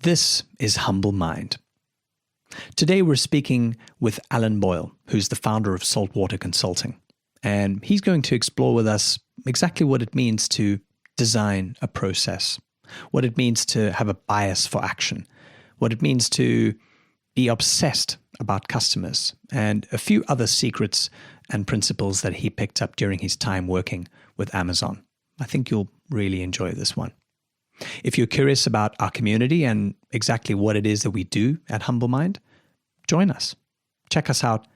This is Humble Mind. Today we're speaking with Allan Boyle, who's the founder of Saltwater Consulting. And he's going to explore with us exactly what it means to design a process, what it means to have a bias for action, what it means to be obsessed about customers, and a few other secrets and principles that he picked up during his time working with Amazon. I think you'll really enjoy this one. If you're curious about our community and exactly what it is that we do at Humble Mind, join us. Check us out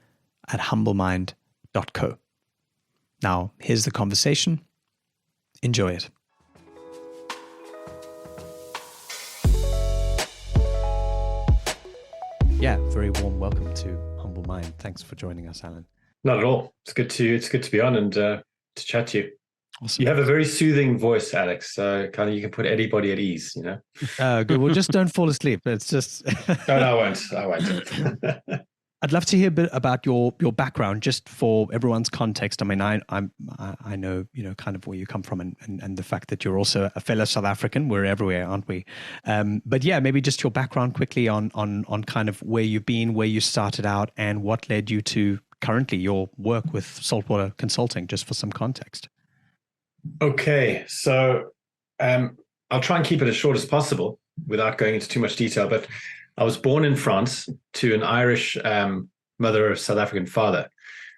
at humblemind.co. Now, here's the conversation. Enjoy it. Yeah, very warm welcome to Humble Mind. Thanks for joining us, Allan. Not at all. It's good to be on and to chat to you. Awesome. You have a very soothing voice, Alex. So kind of you can put anybody at ease, you know. Good. Well, just don't fall asleep. It's just. No, I won't. I'd love to hear a bit about your background, just for everyone's context. I mean, I know kind of where you come from, and the fact that you're also a fellow South African. We're everywhere, aren't we? But yeah, maybe just your background quickly on kind of where you've been, where you started out, and what led you to currently your work with Saltwater Consulting, just for some context. Okay, so I'll try and keep it as short as possible without going into too much detail. But I was born in France to an Irish mother, a South African father.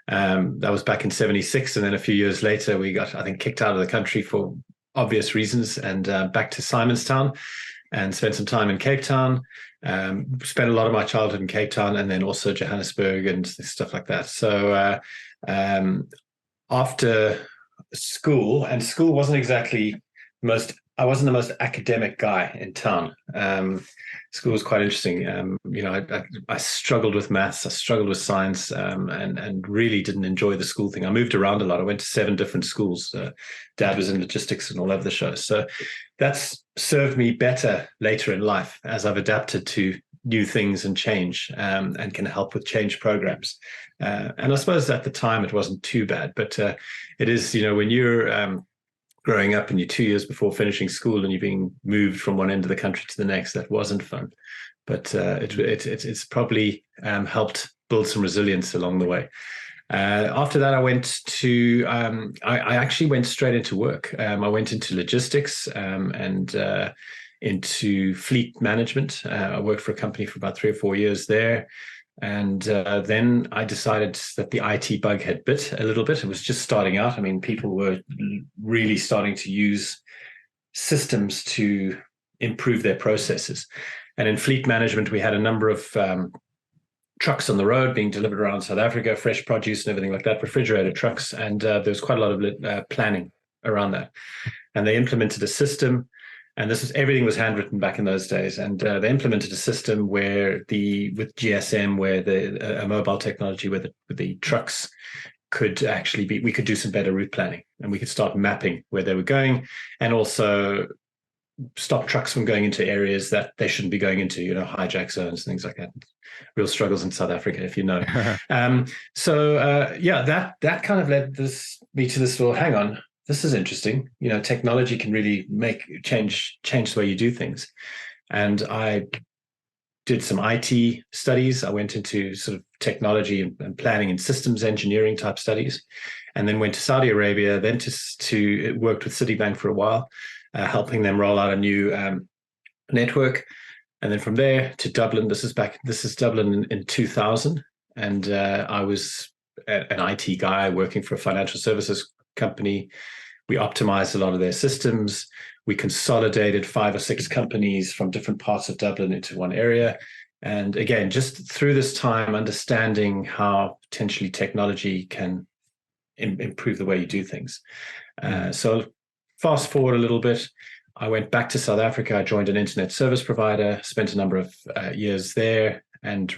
That was back in '76, and then a few years later, we got, I think, kicked out of the country for obvious reasons, and back to Simonstown, and spent some time in Cape Town. Spent a lot of my childhood in Cape Town, and then also Johannesburg and stuff like that. So after school wasn't exactly I wasn't the most academic guy in town. School was quite interesting. I struggled with maths, I struggled with science, and really didn't enjoy the school thing. I moved around a lot. I went to 7 different schools. Dad was in logistics and all over the show. So that's served me better later in life as I've adapted to new things and change, and can help with change programs. And I suppose at the time it wasn't too bad, but it is, when you're growing up and you're 2 years before finishing school and you're being moved from one end of the country to the next, that wasn't fun. But it's probably helped build some resilience along the way. After that, I went to, I actually went straight into work. I went into logistics and into fleet management. I worked for a company for about 3 or 4 years there. And then I decided that the IT bug had bit a little bit. It was just starting out. I mean, people were really starting to use systems to improve their processes. And in fleet management, we had a number of trucks on the road being delivered around South Africa, fresh produce and everything like that, refrigerated trucks. And there was quite a lot of planning around that. And they implemented a system. And everything was handwritten back in those days. And they implemented a system with GSM, where a mobile technology where the trucks could actually we could do some better route planning, and we could start mapping where they were going, and also stop trucks from going into areas that they shouldn't be going into, hijack zones, things like that. Real struggles in South Africa, if you know. That kind of led me to this. Well, hang on. This is interesting. Technology can really change the way you do things. And I did some IT studies. I went into sort of technology and planning and systems engineering type studies, and then went to Saudi Arabia, then to worked with Citibank for a while, helping them roll out a new network. And then from there to Dublin. This is Dublin in 2000. And I was an IT guy working for a financial services company. We optimized a lot of their systems. We consolidated 5 or 6 companies from different parts of Dublin into one area. And again, just through this time, understanding how potentially technology can improve the way you do things. So fast forward a little bit, I went back to South Africa. I joined an internet service provider, spent a number of years there, and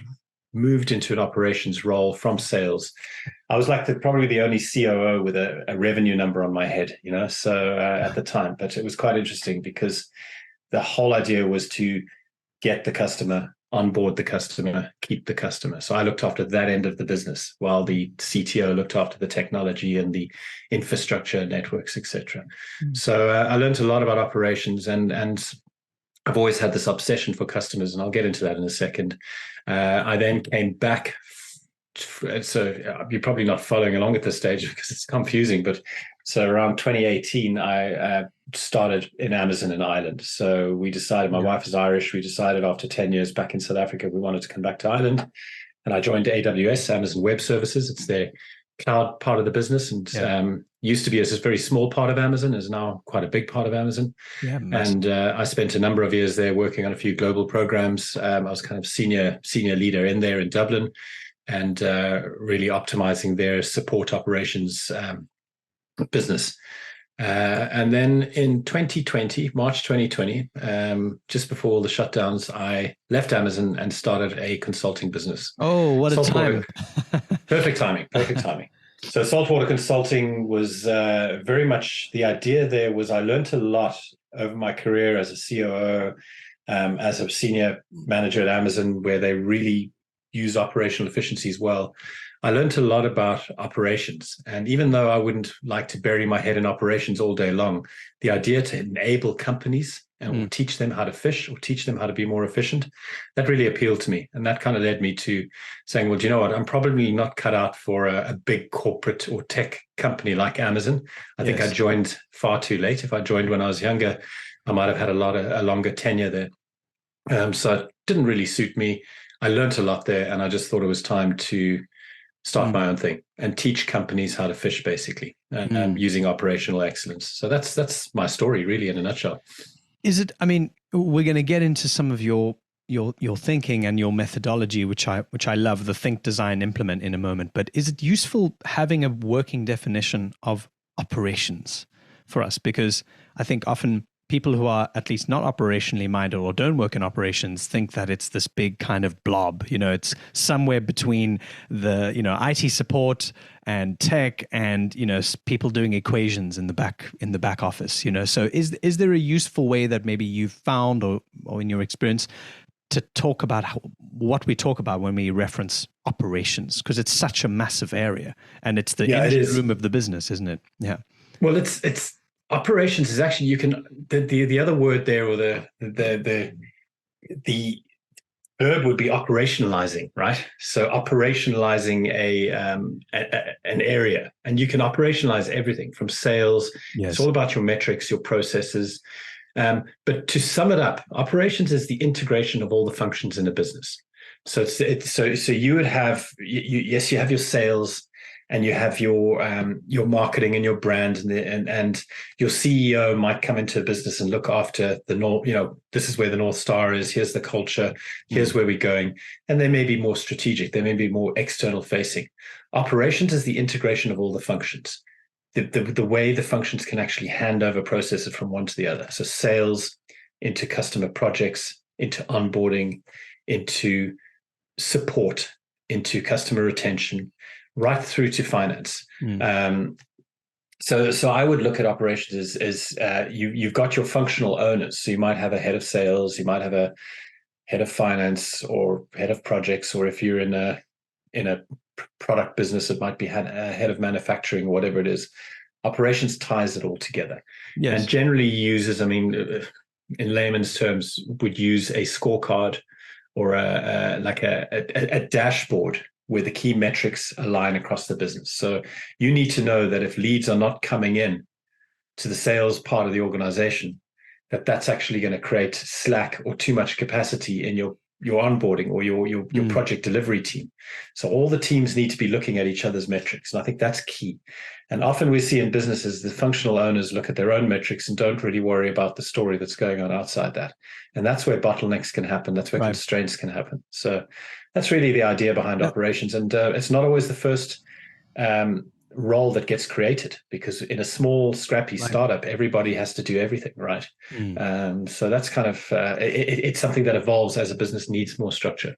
moved into an operations role from sales. I was like probably the only COO with a revenue number on my head, at the time. But it was quite interesting because the whole idea was to get the customer, onboard the customer, keep the customer. So I looked after that end of the business while the CTO looked after the technology and the infrastructure, networks, etc. So I learned a lot about operations, and I've always had this obsession for customers, and I'll get into that in a second. I then came back. So you're probably not following along at this stage because it's confusing, but so around 2018, I started in Amazon in Ireland. So we decided, my wife is Irish, we decided after 10 years back in South Africa, we wanted to come back to Ireland. And I joined AWS, Amazon Web Services. It's their cloud part of the business, and used to be a very small part of Amazon, is now quite a big part of Amazon. Yeah, and I spent a number of years there working on a few global programs. I was kind of senior leader in there in Dublin, and really optimizing their support operations business. And then in 2020, March 2020, just before all the shutdowns, I left Amazon and started a consulting business. Oh, what a time. Perfect timing. So Saltwater Consulting was very much, the idea there was, I learned a lot over my career as a COO, as a senior manager at Amazon, where they really use operational efficiencies well. I learned a lot about operations. And even though I wouldn't like to bury my head in operations all day long, the idea to enable companies and teach them how to fish or teach them how to be more efficient, that really appealed to me. And that kind of led me to saying, well, do you know what? I'm probably not cut out for a big corporate or tech company like Amazon. I think I joined far too late. If I joined when I was younger, I might have had a longer tenure there. So it didn't really suit me. I learned a lot there, and I just thought it was time to start my own thing and teach companies how to fish, basically, and using operational excellence. So that's my story, really, in a nutshell. Is it? I mean, we're going to get into some of your thinking and your methodology, which I love, the think, design, implement, in a moment. But is it useful having a working definition of operations for us? Because I think often people who are at least not operationally minded or don't work in operations think that it's this big kind of blob. It's somewhere between the, IT support and tech and, people doing equations in the back office, So is there a useful way that maybe you've found or in your experience to talk about what we talk about when we reference operations? Because it's such a massive area, and it's the engine room of the business, isn't it? Yeah. Well, it's operations is actually, you can, the other word there, or the verb would be operationalizing, right? So operationalizing an area, and you can operationalize everything from sales. Yes. It's all about your metrics, your processes. But to sum it up, operations is the integration of all the functions in a business. So so you would have, you have your sales, and you have your marketing and your brand, and your CEO might come into a business and look after the north. This is where the North Star is. Here's the culture. Here's where we're going. And they may be more strategic. They may be more external facing. Operations is the integration of all the functions. The way the functions can actually hand over processes from one to the other. So sales into customer projects, into onboarding, into support, into customer retention, right through to finance. So I would look at operations as you've got your functional owners. So you might have a head of sales, you might have a head of finance or head of projects, or if you're in a product business, it might be a head of manufacturing, whatever it is. Operations ties it all together. Yes. And generally uses, in layman's terms, would use a scorecard or a dashboard where the key metrics align across the business. So you need to know that if leads are not coming in to the sales part of the organization, that's actually going to create slack or too much capacity in your onboarding or your project delivery team. So all the teams need to be looking at each other's metrics. And I think that's key. And often we see in businesses, the functional owners look at their own metrics and don't really worry about the story that's going on outside that. And that's where bottlenecks can happen. That's where constraints can happen. So that's really the idea behind operations. And it's not always the first role that gets created, because in a small, scrappy startup, everybody has to do everything, right? So that's kind of, it's something that evolves as a business needs more structure.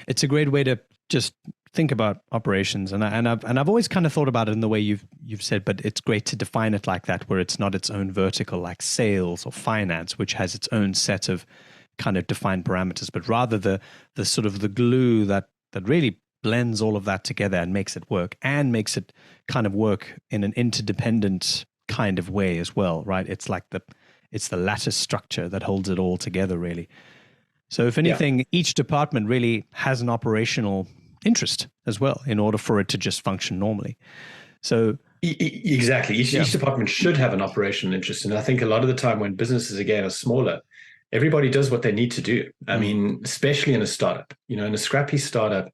It's a great way to just think about operations, and I've always kind of thought about it in the way you've said, but it's great to define it like that, where it's not its own vertical like sales or finance, which has its own set of kind of defined parameters, but rather the sort of the glue that really blends all of that together and makes it work, and makes it kind of work in an interdependent kind of way as well, right? It's like It's the lattice structure that holds it all together, really. So if anything, each department really has an operational interest as well in order for it to just function normally. So exactly. Each department should have an operational interest. And I think a lot of the time when businesses, again, are smaller, everybody does what they need to do. I mean, especially in a startup, in a scrappy startup,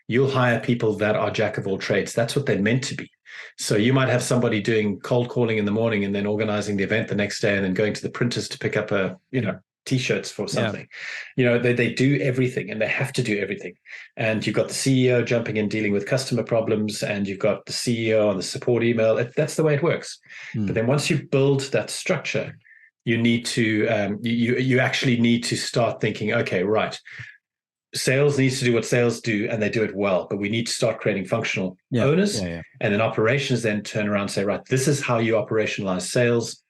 you'll hire people that are jack of all trades. That's what they're meant to be. So you might have somebody doing cold calling in the morning and then organizing the event the next day and then going to the printers to pick up T-shirts for something. They do everything and they have to do everything. And you've got the CEO jumping in, dealing with customer problems, and you've got the CEO on the support email. That's the way it works. But then once you build that structure, you need to you actually need to start thinking, okay, right, sales needs to do what sales do, and they do it well, but we need to start creating functional owners. And then operations then turn around and say, right, this is how you operationalize sales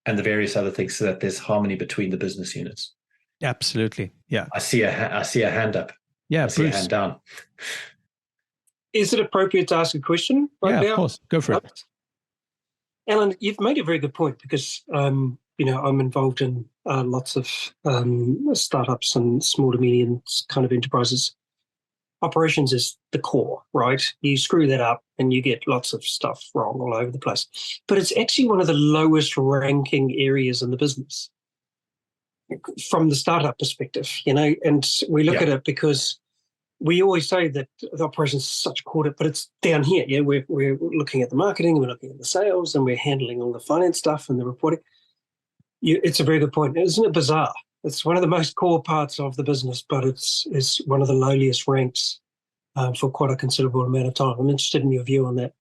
and the various other things, so that there's harmony between the business units. Absolutely. Yeah. I see a hand up. Yeah, I see a hand down. Is it appropriate to ask a question right now? Of course. Go for it. Allan, you've made a very good point, because I'm involved in lots of startups and small to medium kind of enterprises. Operations is the core, right? You screw that up and you get lots of stuff wrong all over the place. But it's actually one of the lowest ranking areas in the business from the startup perspective, and we look at it because we always say that the operations is such a core, but it's down here. Yeah, we're looking at the marketing, we're looking at the sales, and we're handling all the finance stuff and the reporting. It's a very good point. Isn't it bizarre? It's one of the most core parts of the business, but it's one of the lowliest ranks for quite a considerable amount of time. I'm interested in your view on that.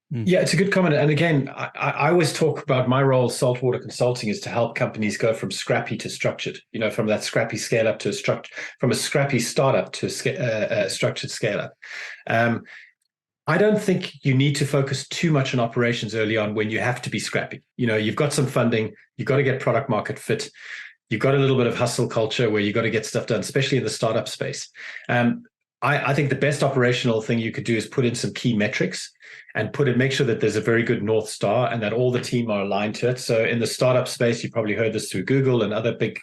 Yeah, it's a good comment. And again, I always talk about my role, saltwater consulting, is to help companies go from scrappy to structured, from that scrappy scale up to from a scrappy startup to a structured scale up. I don't think you need to focus too much on operations early on when you have to be scrappy. You've got some funding, you've got to get product market fit. You've got a little bit of hustle culture where you've got to get stuff done, especially in the startup space. I think the best operational thing you could do is put in some key metrics and make sure that there's a very good North Star and that all the team are aligned to it. So in the startup space, you probably heard this through Google and other big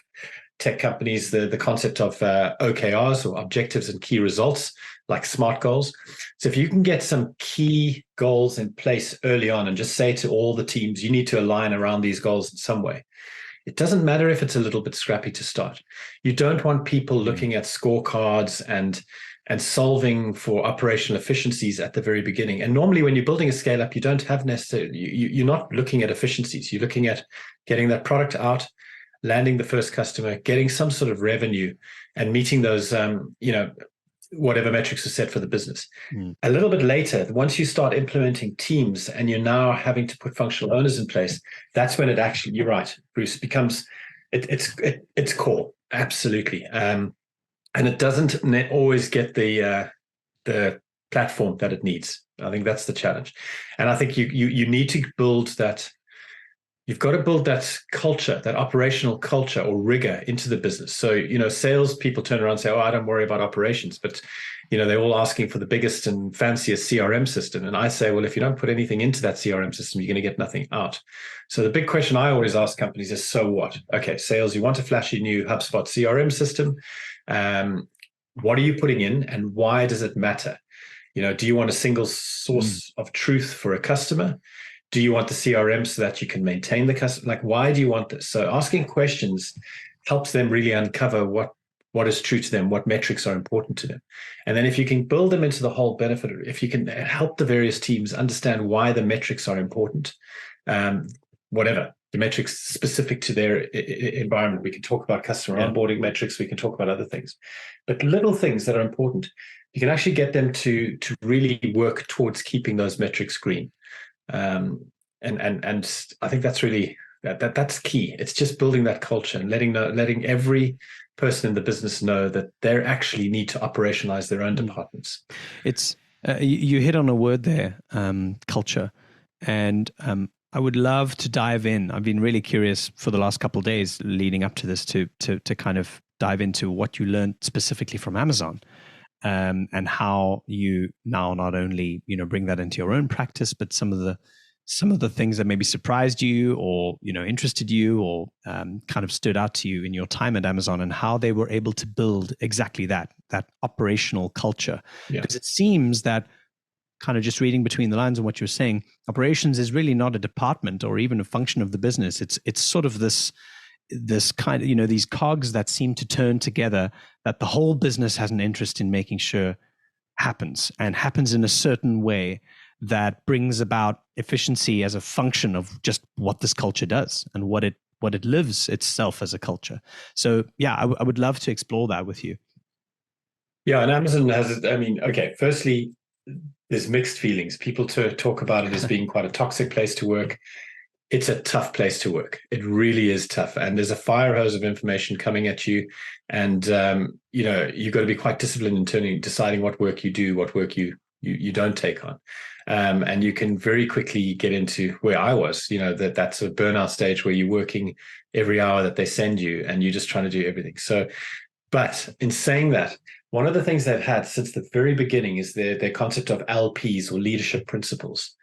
tech companies, the concept of OKRs, or objectives and key results, like SMART goals. So if you can get some key goals in place early on and just say to all the teams, you need to align around these goals in some way. It doesn't matter if it's a little bit scrappy to start. You don't want people looking at scorecards and solving for operational efficiencies at the very beginning. And normally when you're building a scale up, you don't have necessarily, you're not looking at efficiencies. You're looking at getting that product out, landing the first customer, getting some sort of revenue, and meeting those, whatever metrics are set for the business. A little bit later, once you start implementing teams and you're now having to put functional owners in place, that's when it actually, you're right, Bruce, becomes, it's core, absolutely. And it doesn't always get the platform that it needs. I think that's the challenge. And I think you need to build that. You've got to build that culture, that operational culture or rigor into the business. So, sales people turn around and say, oh, I don't worry about operations, but, they're all asking for the biggest and fanciest CRM system. And I say, well, if you don't put anything into that CRM system, you're going to get nothing out. So the big question I always ask companies is, so what? Okay, sales, you want a flashy new HubSpot CRM system. What are you putting in and why does it matter? Do you want a single source of truth for a customer? Do you want the CRM so that you can maintain the customer? Like, why do you want this? So asking questions helps them really uncover what is true to them, what metrics are important to them. And then if you can build them into the whole benefit, if you can help the various teams understand why the metrics are important, whatever the metrics specific to their environment. We can talk about customer onboarding metrics. We can talk about other things, but little things that are important, you can actually get them to really work towards keeping those metrics green. And I think that's really that's key. It's just building that culture and letting every person in the business know that they actually need to operationalize their own departments. It's you hit on a word there, culture, and I would love to dive in. I've been really curious for the last couple of days leading up to this to kind of dive into what you learned specifically from Amazon. And how you now not only bring that into your own practice, but some of the some of the things that maybe surprised you or, interested you or kind of stood out to you in your time at Amazon, and how they were able to build exactly that operational culture. Because it seems that, kind of just reading between the lines of what you're saying, operations is really not a department or even a function of the business. It's sort of this kind of, these cogs that seem to turn together, that the whole business has an interest in making sure happens in a certain way that brings about efficiency as a function of just what this culture does and what it lives itself as a culture. So yeah, I would love to explore that with you. Yeah, and Amazon has, firstly, there's mixed feelings. People talk about it as being quite a toxic place to work. It's a tough place to work. It really is tough. And there's a fire hose of information coming at you. And, you've got to be quite disciplined in deciding what work you do, what work you don't take on. And you can very quickly get into where I was, that's a burnout stage where you're working every hour that they send you and you're just trying to do everything. So, but in saying that, one of the things they've had since the very beginning is their concept of LPs, or leadership principles.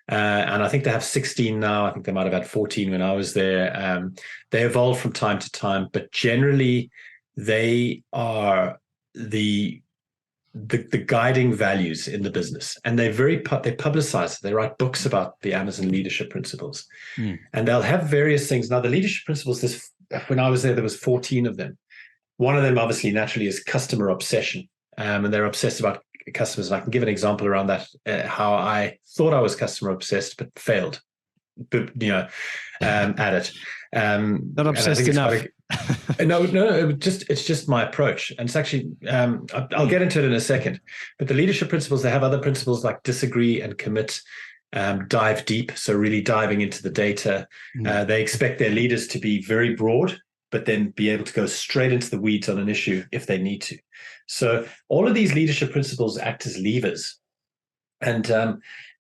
And I think they have 16 now. I think they might have had 14 when I was there. They evolve from time to time, but generally they are the guiding values in the business. And they publicize, they write books about the Amazon leadership principles. And they'll have various things. Now, the leadership principles, when I was there was 14 of them. One of them, obviously, naturally, is customer obsession. And they're obsessed about customers. And I can give an example around that, how I thought I was customer obsessed, but failed, at it. Not obsessed enough. No, it's just my approach. And it's actually, I'll get into it in a second. But the leadership principles, they have other principles like disagree and commit, dive deep. So really diving into the data. They expect their leaders to be very broad, but then be able to go straight into the weeds on an issue if they need to. So all of these leadership principles act as levers, and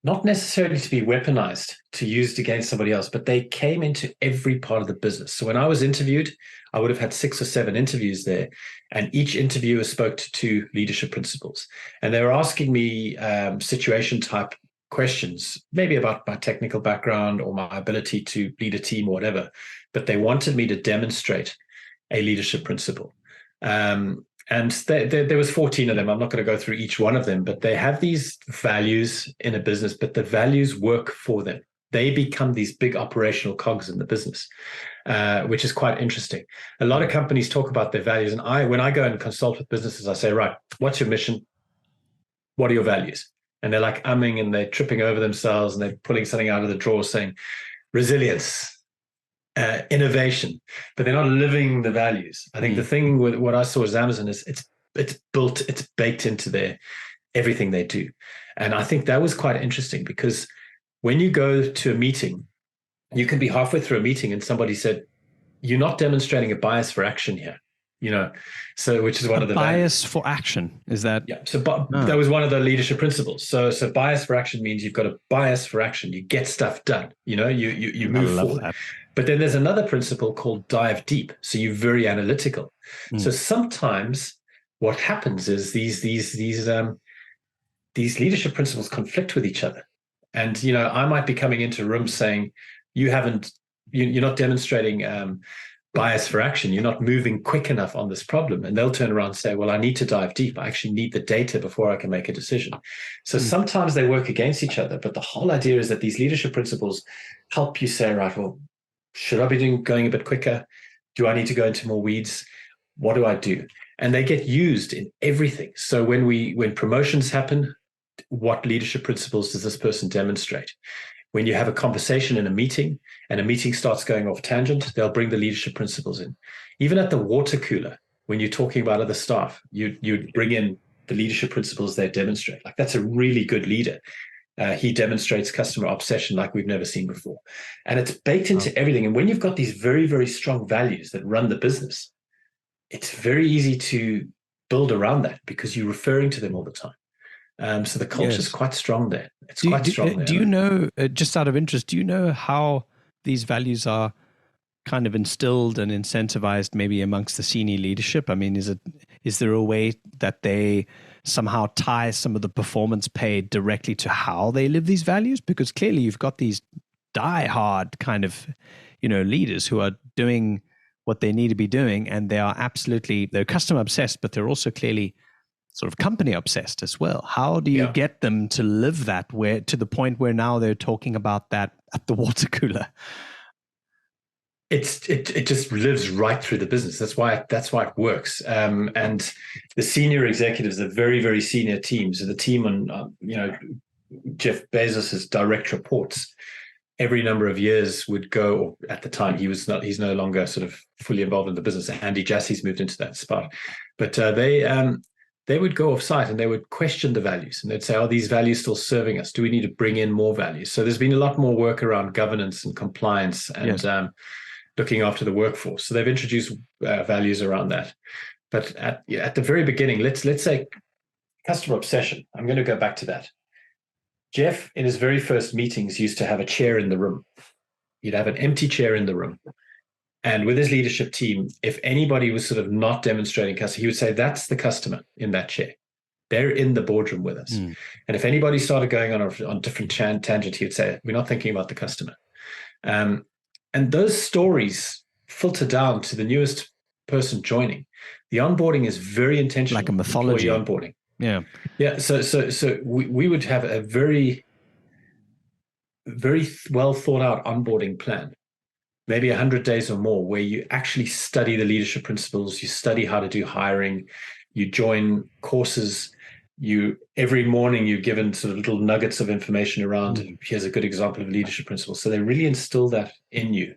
not necessarily to be weaponized, to used against somebody else, but they came into every part of the business. So when I was interviewed, I would have had 6 or 7 interviews there, and each interviewer spoke to 2 leadership principles. And they were asking me situation type questions, maybe about my technical background or my ability to lead a team or whatever, but they wanted me to demonstrate a leadership principle. And there was 14 of them. I'm not going to go through each one of them, but they have these values in a business, but the values work for them. They become these big operational cogs in the business, which is quite interesting. A lot of companies talk about their values. And when I go and consult with businesses, I say, right, what's your mission? What are your values? And they're like umming and they're tripping over themselves and they're pulling something out of the drawer saying resilience, innovation, but they're not living the values. I think the thing with what I saw as Amazon is it's baked into everything they do. And I think that was quite interesting, because when you go to a meeting, you can be halfway through a meeting and somebody said, you're not demonstrating a bias for action here. So which is one of the bias for action. Is that? Yeah. So that was one of the leadership principles. So bias for action means you've got a bias for action. You get stuff done. You move forward. That. But then there's another principle called dive deep. So you're very analytical. So sometimes what happens is these leadership principles conflict with each other. And I might be coming into a room saying, you're not demonstrating bias for action. You're not moving quick enough on this problem. And they'll turn around and say, well, I need to dive deep. I actually need the data before I can make a decision. So sometimes they work against each other. But the whole idea is that these leadership principles help you say, right, well, should I be going a bit quicker? Do I need to go into more weeds? What do I do? And they get used in everything. So when promotions happen, what leadership principles does this person demonstrate? When you have a conversation in a meeting and a meeting starts going off tangent, they'll bring the leadership principles in. Even at the water cooler, when you're talking about other staff, you bring in the leadership principles they demonstrate. Like, that's a really good leader. He demonstrates customer obsession like we've never seen before. And it's baked into everything. And when you've got these very, very strong values that run the business, it's very easy to build around that because you're referring to them all the time. So the culture is quite strong there. It's quite strong there. Do you know, just out of interest, do you know how these values are kind of instilled and incentivized maybe amongst the senior leadership? I mean, is Is there a way that they somehow tie some of the performance pay directly to how they live these values? Because clearly you've got these die-hard kind of, leaders who are doing what they need to be doing, and they're customer obsessed, but they're also clearly sort of company obsessed as well. How do you get them to live that to the point where now they're talking about that at the water cooler? It just lives right through the business. That's why it works. And the senior executives, the very, very senior teams, the team on Jeff Bezos's direct reports, every number of years would go. Or at the time, he's no longer sort of fully involved in the business. Andy Jassy's moved into that spot, but they would go off site and they would question the values, and they'd say, "Are these values still serving us? Do we need to bring in more values?" So there's been a lot more work around governance and compliance and looking after the workforce. So they've introduced values around that. But at the very beginning, let's say customer obsession. I'm going to go back to that. Jeff, in his very first meetings, used to have a chair in the room. He'd have an empty chair in the room. And with his leadership team, if anybody was sort of not demonstrating customer, he would say, "That's the customer in that chair. They're in the boardroom with us." And if anybody started going on a different tangent, he would say, "We're not thinking about the customer." And those stories filter down to the newest person joining. The onboarding is very intentional. Like a mythology. Employee onboarding. Yeah. So we would have a very, very well thought out onboarding plan, maybe 100 days or more, where you actually study the leadership principles, you study how to do hiring, you join courses, every morning you're given sort of little nuggets of information around, here's a good example of leadership principles. So they really instill that in you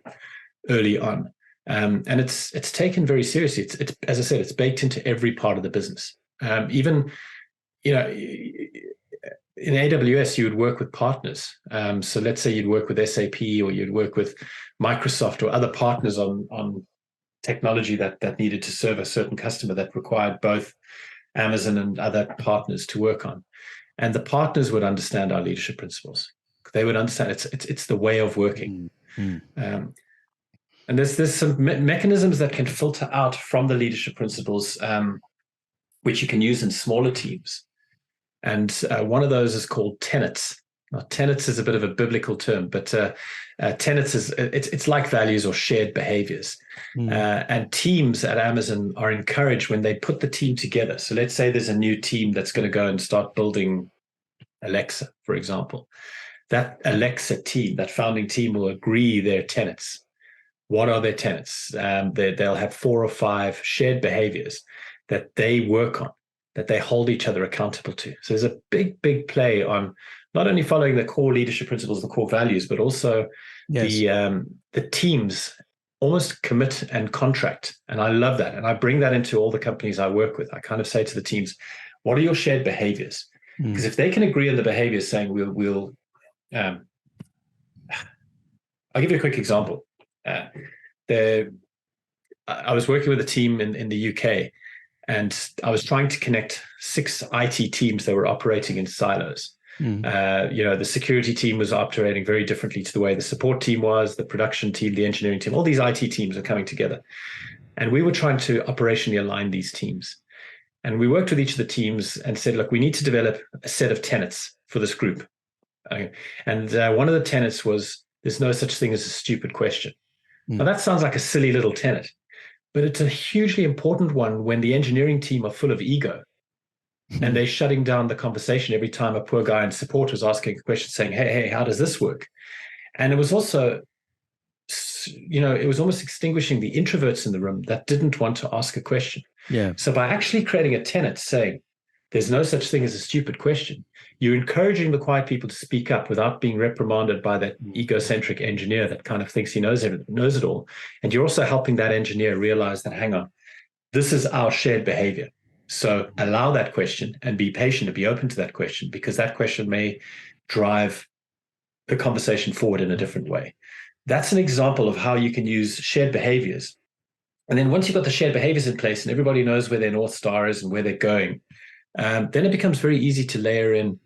early on. And it's taken very seriously. It's as I said, it's baked into every part of the business. Even, in AWS, you would work with partners. So let's say you'd work with SAP, or you'd work with Microsoft or other partners on technology that needed to serve a certain customer that required both Amazon and other partners to work on. And the partners would understand our leadership principles. They would understand it's the way of working. And there's some mechanisms that can filter out from the leadership principles, which you can use in smaller teams. And one of those is called tenets. Now, tenets is a bit of a biblical term, but tenets it's like values or shared behaviors. And teams at Amazon are encouraged when they put the team together. So let's say there's a new team that's going to go and start building Alexa, for example. That Alexa team, that founding team, will agree their tenets. What are their tenets? They'll have 4 or 5 shared behaviors that they work on, that they hold each other accountable to. So there's a big, big play on not only following the core leadership principles, the core values, but also the teams almost commit and contract. And I love that. And I bring that into all the companies I work with. I kind of say to the teams, what are your shared behaviors? Because if they can agree on the behaviors, saying I'll give you a quick example. I was working with a team in the UK, and I was trying to connect 6 IT teams that were operating in silos. The security team was operating very differently to the way the support team was, the production team, the engineering team. All these IT teams are coming together. And we were trying to operationally align these teams. And we worked with each of the teams and said, look, we need to develop a set of tenets for this group. And one of the tenets was, there's no such thing as a stupid question. Now, that sounds like a silly little tenet, but it's a hugely important one when the engineering team are full of ego and they're shutting down the conversation every time a poor guy in support was asking a question saying, hey, how does this work? And it was also, it was almost extinguishing the introverts in the room that didn't want to ask a question. Yeah. So by actually creating a tenet saying, there's no such thing as a stupid question, you're encouraging the quiet people to speak up without being reprimanded by that egocentric engineer that kind of thinks he knows it all. And you're also helping that engineer realize that, hang on, this is our shared behavior. So allow that question and be patient and be open to that question, because that question may drive the conversation forward in a different way. That's an example of how you can use shared behaviors. And then once you've got the shared behaviors in place and everybody knows where their North Star is and where they're going, then it becomes very easy to layer in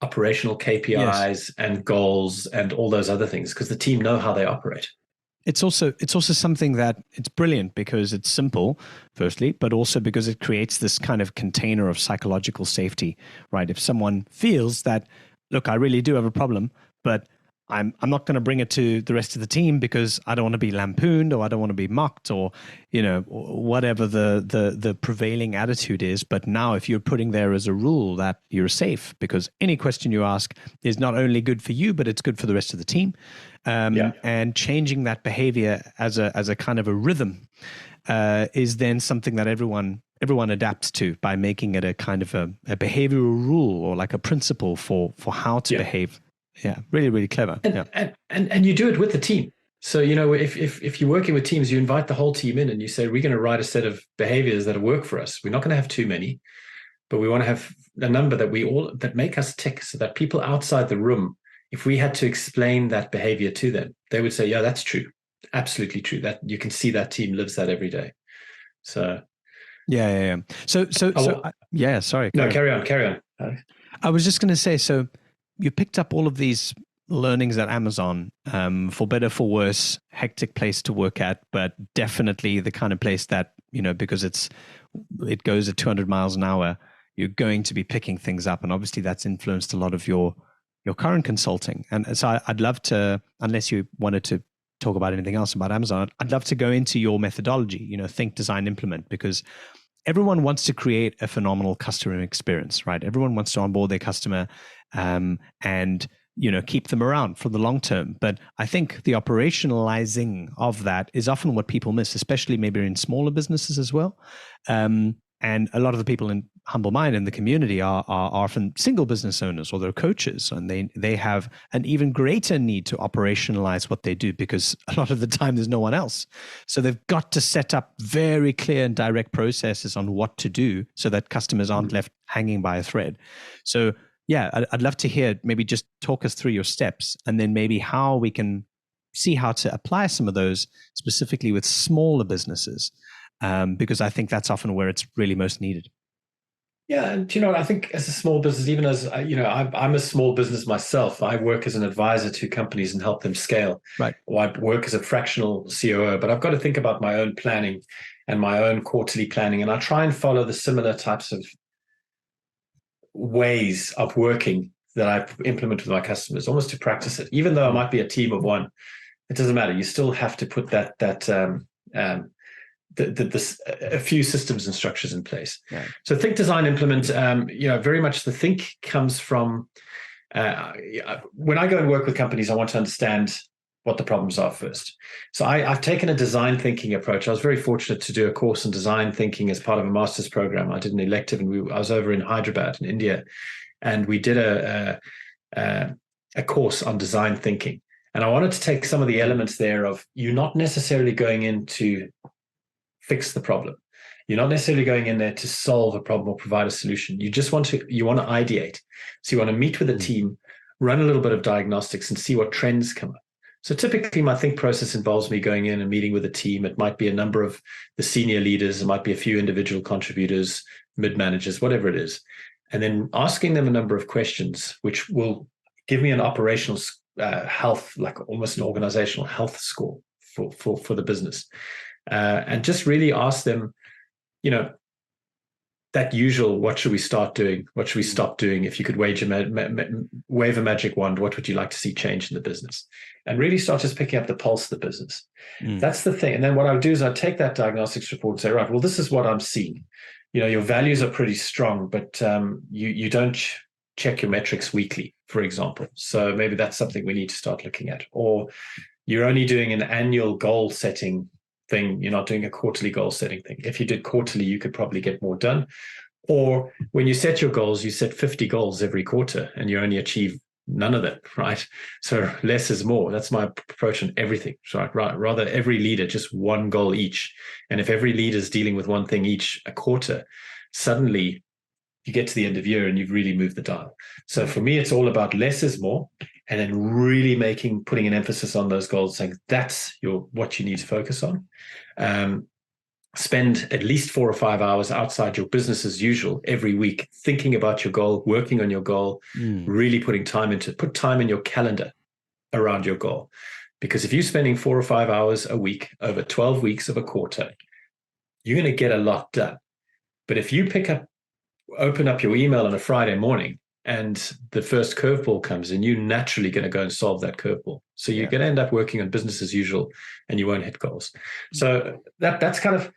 operational KPIs and goals and all those other things, because the team know how they operate. It's also something that it's brilliant because it's simple, firstly, but also because it creates this kind of container of psychological safety, right? If someone feels that, look, I really do have a problem, but I'm not going to bring it to the rest of the team because I don't want to be lampooned or I don't want to be mocked or, whatever the prevailing attitude is. But now if you're putting there as a rule that you're safe because any question you ask is not only good for you, but it's good for the rest of the team. And changing that behavior as a kind of a rhythm is then something that everyone adapts to by making it a kind of a behavioral rule or like a principle for how to behave. Yeah, really, really clever. And you do it with the team. So, if you're working with teams, you invite the whole team in and you say, we're going to write a set of behaviors that work for us. We're not going to have too many, but we want to have a number that make us tick so that people outside the room, if we had to explain that behavior to them, they would say, yeah, that's true. Absolutely true. That you can see that team lives that every day. So. Yeah. So, sorry. No, carry on. I was just going to say, so you picked up all of these learnings at Amazon, for better, for worse, hectic place to work at, but definitely the kind of place that, because it goes at 200 miles an hour, you're going to be picking things up. And obviously that's influenced a lot of your current consulting. And so I'd love to, unless you wanted to talk about anything else about Amazon, I'd love to go into your methodology, think, design, implement, because everyone wants to create a phenomenal customer experience, right? Everyone wants to onboard their customer and keep them around for the long term. But I think the operationalizing of that is often what people miss, especially maybe in smaller businesses as well. And a lot of the people in Humble Mind in the community are often single business owners or they're coaches, and they have an even greater need to operationalize what they do because a lot of the time there's no one else. So they've got to set up very clear and direct processes on what to do so that customers aren't left hanging by a thread. So yeah, I'd love to hear, maybe just talk us through your steps and then maybe how we can see how to apply some of those specifically with smaller businesses. Because I think that's often where it's really most needed. Yeah, and I think as a small business, even as I'm a small business myself. I work as an advisor to companies and help them scale. Right. Or I work as a fractional COO, but I've got to think about my own planning and my own quarterly planning, and I try and follow the similar types of ways of working that I implement with my customers, almost to practice it. Even though I might be a team of one, it doesn't matter. You still have to put a few systems and structures in place. Yeah. So think, design, implement, very much the think comes from, when I go and work with companies, I want to understand what the problems are first. So I've taken a design thinking approach. I was very fortunate to do a course in design thinking as part of a master's program. I did an elective and I was over in Hyderabad in India, and we did a course on design thinking. And I wanted to take some of the elements there of you're not necessarily going in to fix the problem. You're not necessarily going in there to solve a problem or provide a solution. You want to ideate. So you want to meet with a team, run a little bit of diagnostics and see what trends come up. So typically my think process involves me going in and meeting with a team. It might be a number of the senior leaders. It might be a few individual contributors, mid-managers, whatever it is. And then asking them a number of questions, which will give me an operational health, like almost an organizational health score for the business. And just really ask them, that usual, what should we start doing? What should we stop doing? If you could wave a magic wand, what would you like to see change in the business? And really start just picking up the pulse of the business. That's the thing. And then what I would do is I'd take that diagnostics report and say, right, well, this is what I'm seeing. Your values are pretty strong, but you don't check your metrics weekly, for example. So maybe that's something we need to start looking at. Or you're only doing an annual goal setting thing. You're not doing a quarterly goal setting thing. If you did quarterly, you could probably get more done. Or when you set your goals, you set 50 goals every quarter and you only achieve none of them, right? So less is more. That's my approach on everything, right? Rather every leader, just one goal each. And if every leader is dealing with one thing each a quarter, suddenly you get to the end of year and you've really moved the dial. So for me, it's all about less is more, and then really putting an emphasis on those goals, saying that's what you need to focus on. Spend at least 4 or 5 hours outside your business as usual every week, thinking about your goal, working on your goal, really put time in your calendar around your goal. Because if you're spending 4 or 5 hours a week over 12 weeks of a quarter, you're going to get a lot done. But if you open up your email on a Friday morning and the first curveball comes in, you're naturally going to go and solve that curveball. So you're going to end up working on business as usual and you won't hit goals. So that's kind of,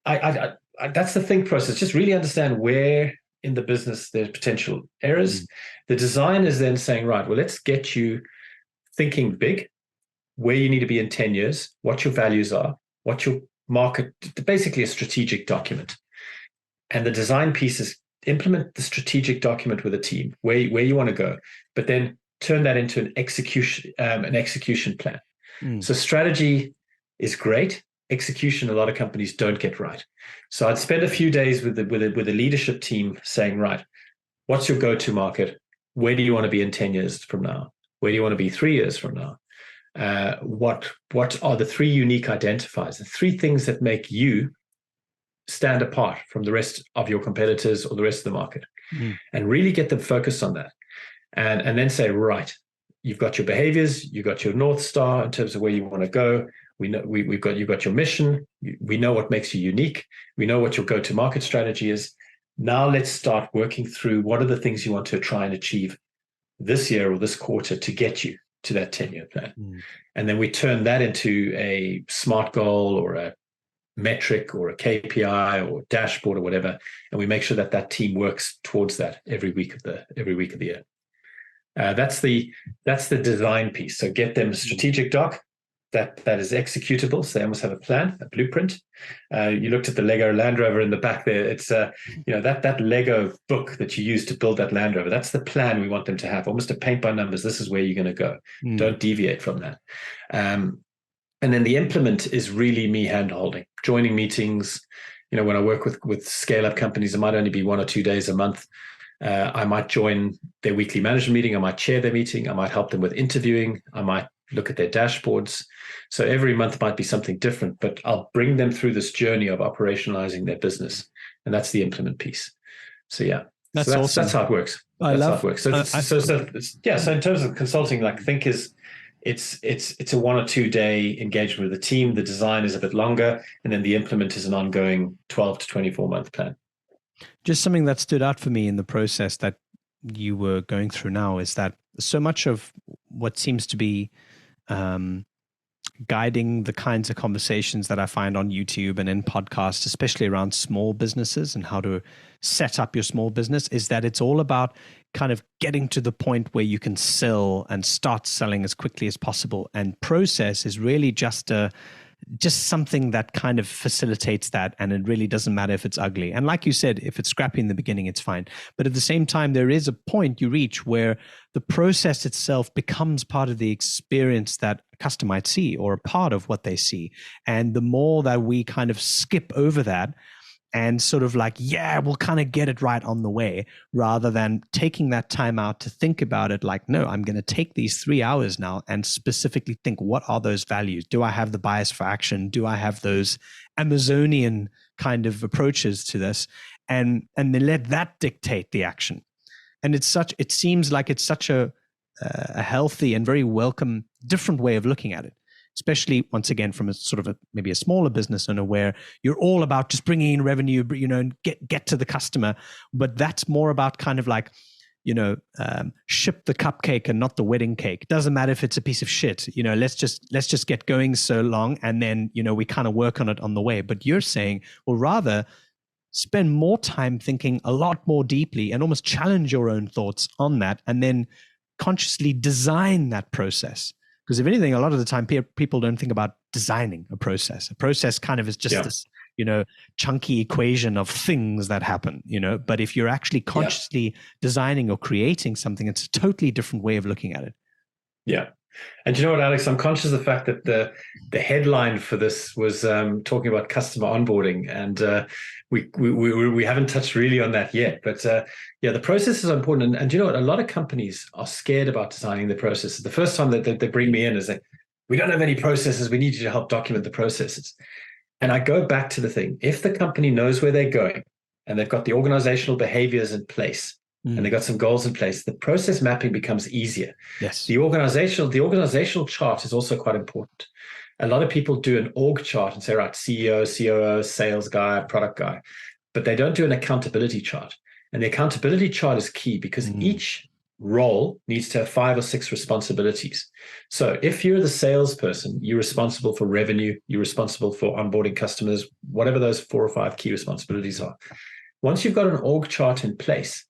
that's the think process. Just really understand where in the business there's potential errors. The design is then saying, right, well, let's get you thinking big, where you need to be in 10 years, what your values are, what your market, basically a strategic document. And the design piece is implement the strategic document with a team, where you want to go, but then turn that into an execution plan. So strategy is great. Execution, a lot of companies don't get right. So I'd spend a few days with the leadership team saying, right, what's your go-to market? Where do you want to be in 10 years from now? Where do you want to be 3 years from now? What are the 3 unique identifiers, the 3 things that make you stand apart from the rest of your competitors or the rest of the market, and really get them focused on that. And then say, right, you've got your behaviors, you've got your North Star in terms of where you want to go. We know you've got your mission. We know what makes you unique. We know what your go-to-market strategy is. Now let's start working through what are the things you want to try and achieve this year or this quarter to get you to that 10-year plan. And then we turn that into a SMART goal or a metric or a KPI or dashboard or whatever, and we make sure that team works towards that every week of the year. That's the design piece. So get them a strategic doc that is executable. So they almost have a plan, a blueprint. You looked at the Lego Land Rover in the back there. It's that Lego book that you use to build that Land Rover. That's the plan we want them to have, almost a paint by numbers. This is where you're going to go. Don't deviate from that. And then the implement is really me hand-holding, joining meetings. When I work with scale-up companies, it might only be 1 or 2 days a month. I might join their weekly management meeting. I might chair their meeting. I might help them with interviewing. I might look at their dashboards. So every month might be something different, but I'll bring them through this journey of operationalizing their business. And that's the implement piece. So yeah, that's awesome. That's how it works. How it works. So in terms of consulting, like think is, it's a 1 or 2 day engagement with the team. The design is a bit longer, and then the implement is an ongoing 12 to 24 month plan. Just something that stood out for me in the process that you were going through now is that so much of what seems to be guiding the kinds of conversations that I find on YouTube and in podcasts, especially around small businesses and how to set up your small business, is that it's all about kind of getting to the point where you can sell and start selling as quickly as possible. And process is really just something that kind of facilitates that. And it really doesn't matter if it's ugly. And like you said, if it's scrappy in the beginning, it's fine. But at the same time, there is a point you reach where the process itself becomes part of the experience that a customer might see or a part of what they see. And the more that we kind of skip over that and sort of like, we'll kind of get it right on the way, rather than taking that time out to think about it like, no, I'm going to take these 3 hours now and specifically think, what are those values? Do I have the bias for action? Do I have those Amazonian kind of approaches to this? And then let that dictate the action. And it seems like it's such a healthy and very welcome, different way of looking at it. Especially once again from a sort of maybe a smaller business owner where you're all about just bringing in revenue, and get to the customer. But that's more about kind of like, ship the cupcake and not the wedding cake. Doesn't matter if it's a piece of shit. Let's just get going so long, and then we kind of work on it on the way. But you're saying, well, rather spend more time thinking a lot more deeply and almost challenge your own thoughts on that, and then consciously design that process. Because if anything, a lot of the time people don't think about designing a process. A process kind of is just this, chunky equation of things that happen, But if you're actually consciously designing or creating something, it's a totally different way of looking at it. Yeah. And you know what, Alex, I'm conscious of the fact that the headline for this was talking about customer onboarding, and we haven't touched really on that yet. But the process is important. And you know what, a lot of companies are scared about designing the processes. The first time that they bring me in is like, we don't have any processes. We need you to help document the processes. And I go back to the thing. If the company knows where they're going and they've got the organizational behaviors in place, and they got some goals in place, the process mapping becomes easier. Yes. The organizational chart is also quite important. A lot of people do an org chart and say, right, CEO, COO, sales guy, product guy, but they don't do an accountability chart. And the accountability chart is key because each role needs to have 5 or 6 responsibilities. So if you're the salesperson, you're responsible for revenue, you're responsible for onboarding customers, whatever those 4 or 5 key responsibilities are. Once you've got an org chart in place,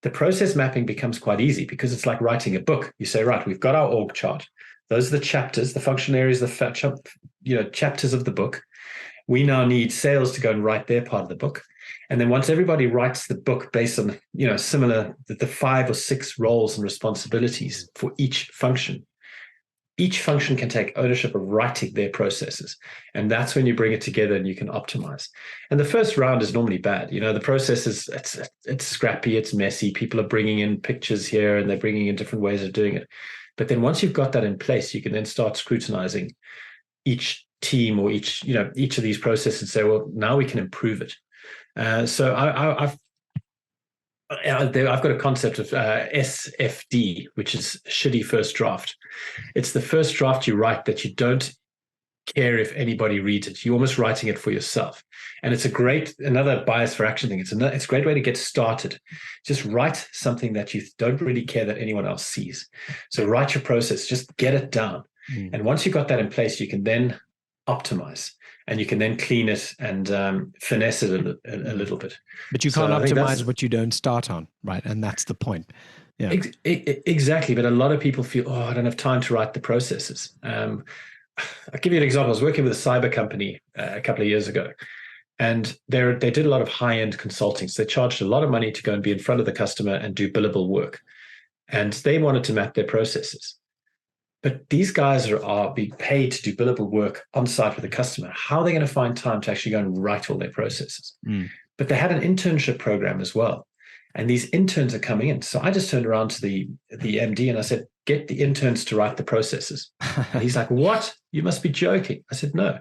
the process mapping becomes quite easy because it's like writing a book. You say, right, we've got our org chart. Those are the chapters, the function areas, the chapters of the book. We now need sales to go and write their part of the book. And then once everybody writes the book based on, similar, the 5 or 6 roles and responsibilities for each function can take ownership of writing their processes. And that's when you bring it together and you can optimize. And the first round is normally bad. The process is, it's scrappy, it's messy. People are bringing in pictures here and they're bringing in different ways of doing it. But then once you've got that in place, you can then start scrutinizing each team or each of these processes and say, well, now we can improve it. So I've got a concept of SFD, which is shitty first draft. It's the first draft you write that you don't care if anybody reads it. You're almost writing it for yourself. And it's another bias for action thing. It's a great way to get started. Just write something that you don't really care that anyone else sees. So write your process, just get it down. And once you've got that in place, you can then optimize and you can then clean it and finesse it a little bit. But you can't optimize what you don't start on, right? And that's the point. Yeah, exactly. But a lot of people feel, I don't have time to write the processes. I'll give you an example. I was working with a cyber company a couple of years ago, and they did a lot of high-end consulting. So they charged a lot of money to go and be in front of the customer and do billable work. And they wanted to map their processes. But these guys are being paid to do billable work on site with the customer. How are they going to find time to actually go and write all their processes? But they had an internship program as well. And these interns are coming in. So I just turned around to the MD and I said, get the interns to write the processes. And he's like, what? You must be joking. I said, no.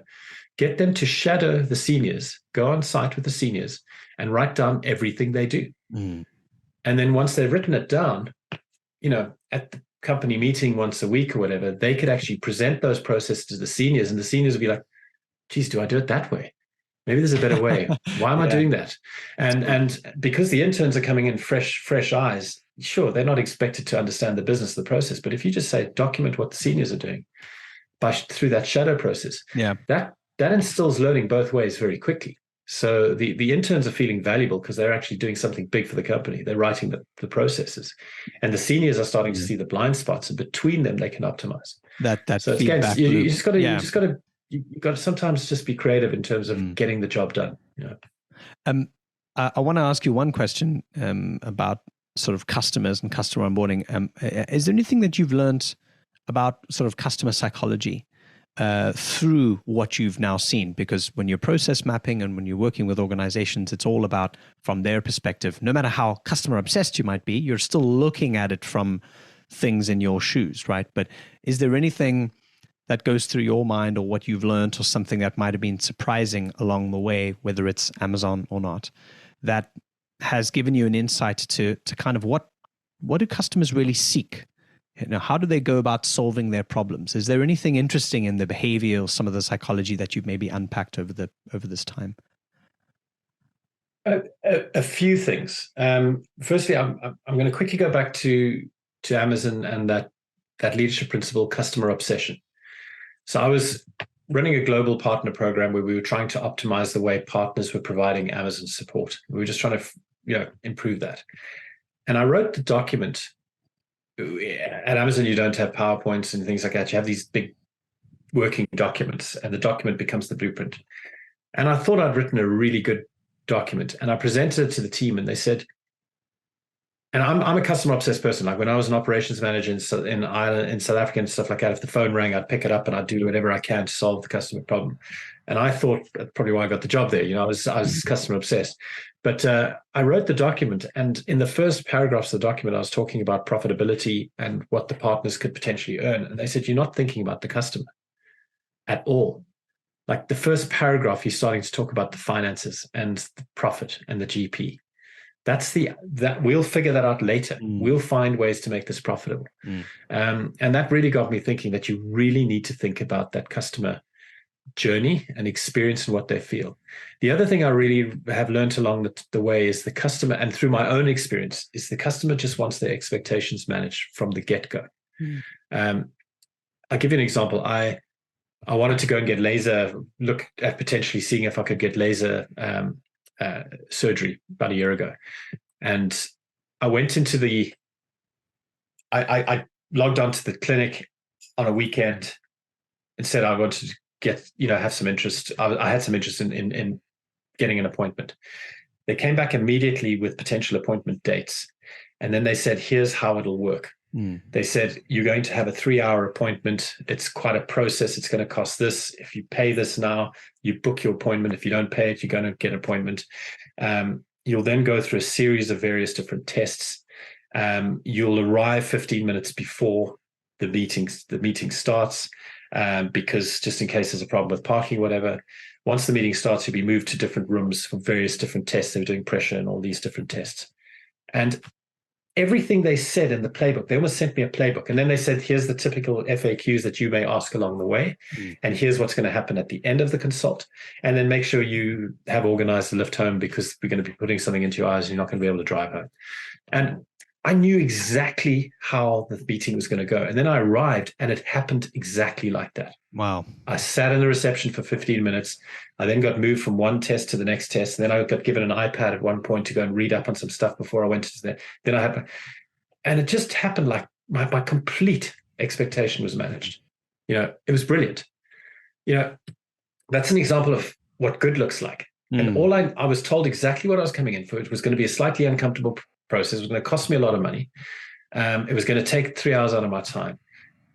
Get them to shadow the seniors, go on site with the seniors and write down everything they do. And then once they've written it down, at the company meeting once a week or whatever, they could actually present those processes to the seniors and the seniors would be like, geez, do I do it that way? Maybe there's a better way. Why am I doing that? And because the interns are coming in fresh eyes, sure, they're not expected to understand the business of the process. But if you just say, document what the seniors are doing through that shadow process, that instills learning both ways very quickly. So the interns are feeling valuable because they're actually doing something big for the company. They're writing the processes. And the seniors are starting to see the blind spots, and between them, they can optimize. So feedback loop. You just got to you've got to sometimes just be creative in terms of getting the job done. I want to ask you one question about sort of customers and customer onboarding. Is there anything that you've learned about sort of customer psychology through what you've now seen? Because when you're process mapping and when you're working with organizations, it's all about, from their perspective, no matter how customer obsessed you might be, you're still looking at it from things in your shoes, right? But is there anything that goes through your mind, or what you've learned, or something that might have been surprising along the way, whether it's Amazon or not, that has given you an insight to kind of what do customers really seek? How do they go about solving their problems? Is there anything interesting in the behavior or some of the psychology that you've maybe unpacked over this time? A few things. Firstly, I'm going to quickly go back to Amazon and that leadership principle, customer obsession. So I was running a global partner program where we were trying to optimize the way partners were providing Amazon support. We were just trying to improve that. And I wrote the document. At Amazon, you don't have PowerPoints and things like that. You have these big working documents, and the document becomes the blueprint. And I thought I'd written a really good document, and I presented it to the team, and they said, and I'm a customer obsessed person. Like when I was an operations manager in Ireland, in South Africa and stuff like that, if the phone rang, I'd pick it up and I'd do whatever I can to solve the customer problem. And I thought that's probably why I got the job there. I was customer obsessed. But I wrote the document, and in the first paragraphs of the document, I was talking about profitability and what the partners could potentially earn. And they said, you're not thinking about the customer at all. Like the first paragraph, you're starting to talk about the finances and the profit and the GP. that we'll figure that out later. We'll find ways to make this profitable. And that really got me thinking that you really need to think about that customer journey and experience and what they feel. The other thing I really have learned along the way is the customer, and through my own experience, is the customer just wants their expectations managed from the get-go. I'll give you an example. I wanted to go and get look at potentially seeing if I could get laser surgery about a year ago. And I went into I logged onto the clinic on a weekend and said I wanted to have some interest. I had some interest in getting an appointment. They came back immediately with potential appointment dates. And then they said, here's how it'll work. They said, you're going to have a 3-hour appointment. It's quite a process. It's going to cost this. If you pay this now, you book your appointment. If you don't pay it, you're going to get an appointment. You'll then go through a series of various different tests. You'll arrive 15 minutes before the meeting starts, because just in case there's a problem with parking, whatever. Once the meeting starts, you'll be moved to different rooms for various different tests. They were doing pressure and all these different tests. And everything they said in the playbook, they almost sent me a playbook. And then they said, here's the typical FAQs that you may ask along the way. And here's what's going to happen at the end of the consult. And then make sure you have organized the lift home, because we're going to be putting something into your eyes and you're not going to be able to drive home. And I knew exactly how the meeting was going to go. And then I arrived and it happened exactly like that. Wow. I sat in the reception for 15 minutes. I then got moved from one test to the next test. And then I got given an iPad at one point to go and read up on some stuff before I went to that. Then and it just happened like my complete expectation was managed. It was brilliant. That's an example of what good looks like. And all I was told exactly what I was coming in for. It was going to be a slightly uncomfortable process. It was going to cost me a lot of money. It was going to take 3 hours out of my time,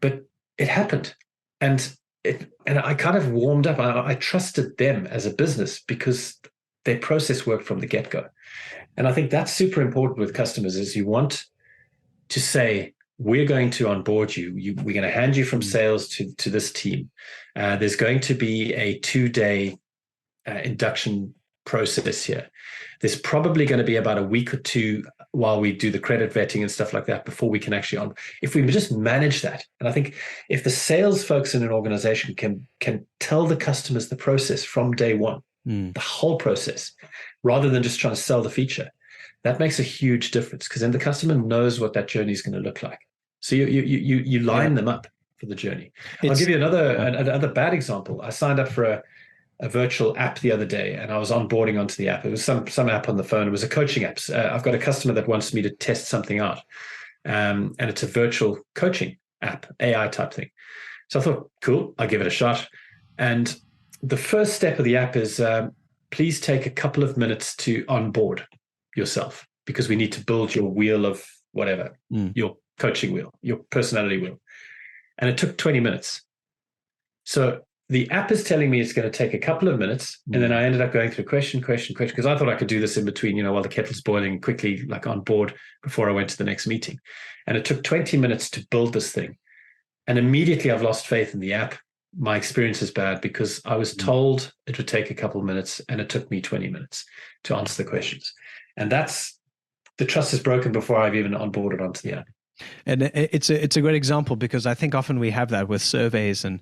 but it happened. And I kind of warmed up. I trusted them as a business because their process worked from the get-go. And I think that's super important with customers, is you want to say, we're going to onboard you. We're going to hand you from sales to this team. There's going to be a 2-day induction process here. There's probably going to be about a week or two while we do the credit vetting and stuff like that before we can actually if we just manage that. And I think if the sales folks in an organization can tell the customers the process from day one, the whole process, rather than just trying to sell the feature, that makes a huge difference, because then the customer knows what that journey is going to look like. So you line them up for the journey. I'll give you another bad example. I signed up for a virtual app the other day, and I was onboarding onto the app. It was some app on the phone. It was a coaching app. I've got a customer that wants me to test something out, and it's a virtual coaching app, AI type thing. So I thought, cool, I'll give it a shot. And the first step of the app is, please take a couple of minutes to onboard yourself, because we need to build your wheel of whatever, your coaching wheel, your personality wheel. And it took 20 minutes. So the app is telling me it's going to take a couple of minutes. And then I ended up going through question, because I thought I could do this in between, while the kettle's boiling, quickly, like on board before I went to the next meeting. And it took 20 minutes to build this thing. And immediately I've lost faith in the app. My experience is bad, because I was told it would take a couple of minutes and it took me 20 minutes to answer the questions. And the trust is broken before I've even onboarded onto the app. And it's a great example, because I think often we have that with surveys, and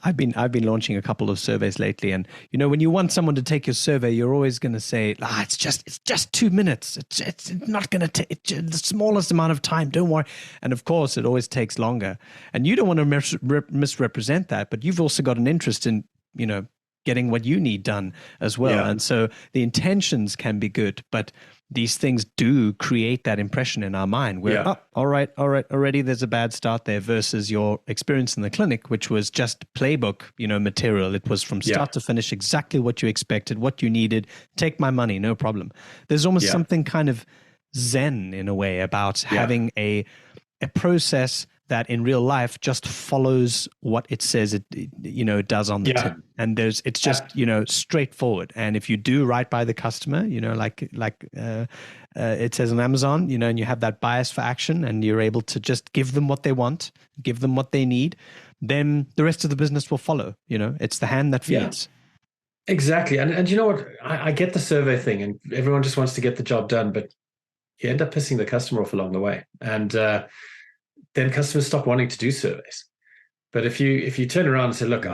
I've been launching a couple of surveys lately. And when you want someone to take your survey, you're always going to say, it's just 2 minutes. It's not going to take the smallest amount of time. Don't worry. And of course, it always takes longer. And you don't want to misrepresent that, but you've also got an interest in getting what you need done as well. Yeah. And so the intentions can be good, but these things do create that impression in our mind where, all right, already there's a bad start there, versus your experience in the clinic, which was just playbook, material. It was from start to finish exactly what you expected, what you needed. Take my money, no problem. There's almost something kind of zen in a way about having a process that in real life just follows what it says it does on the tin. And it's just straightforward. And if you do right by the customer, like it says on Amazon, and you have that bias for action, and you're able to just give them what they want, give them what they need, then the rest of the business will follow. It's the hand that feeds. Exactly. And you know what? I get the survey thing, and everyone just wants to get the job done, but you end up pissing the customer off along the way. And then customers stop wanting to do surveys. But if you turn around and say, look,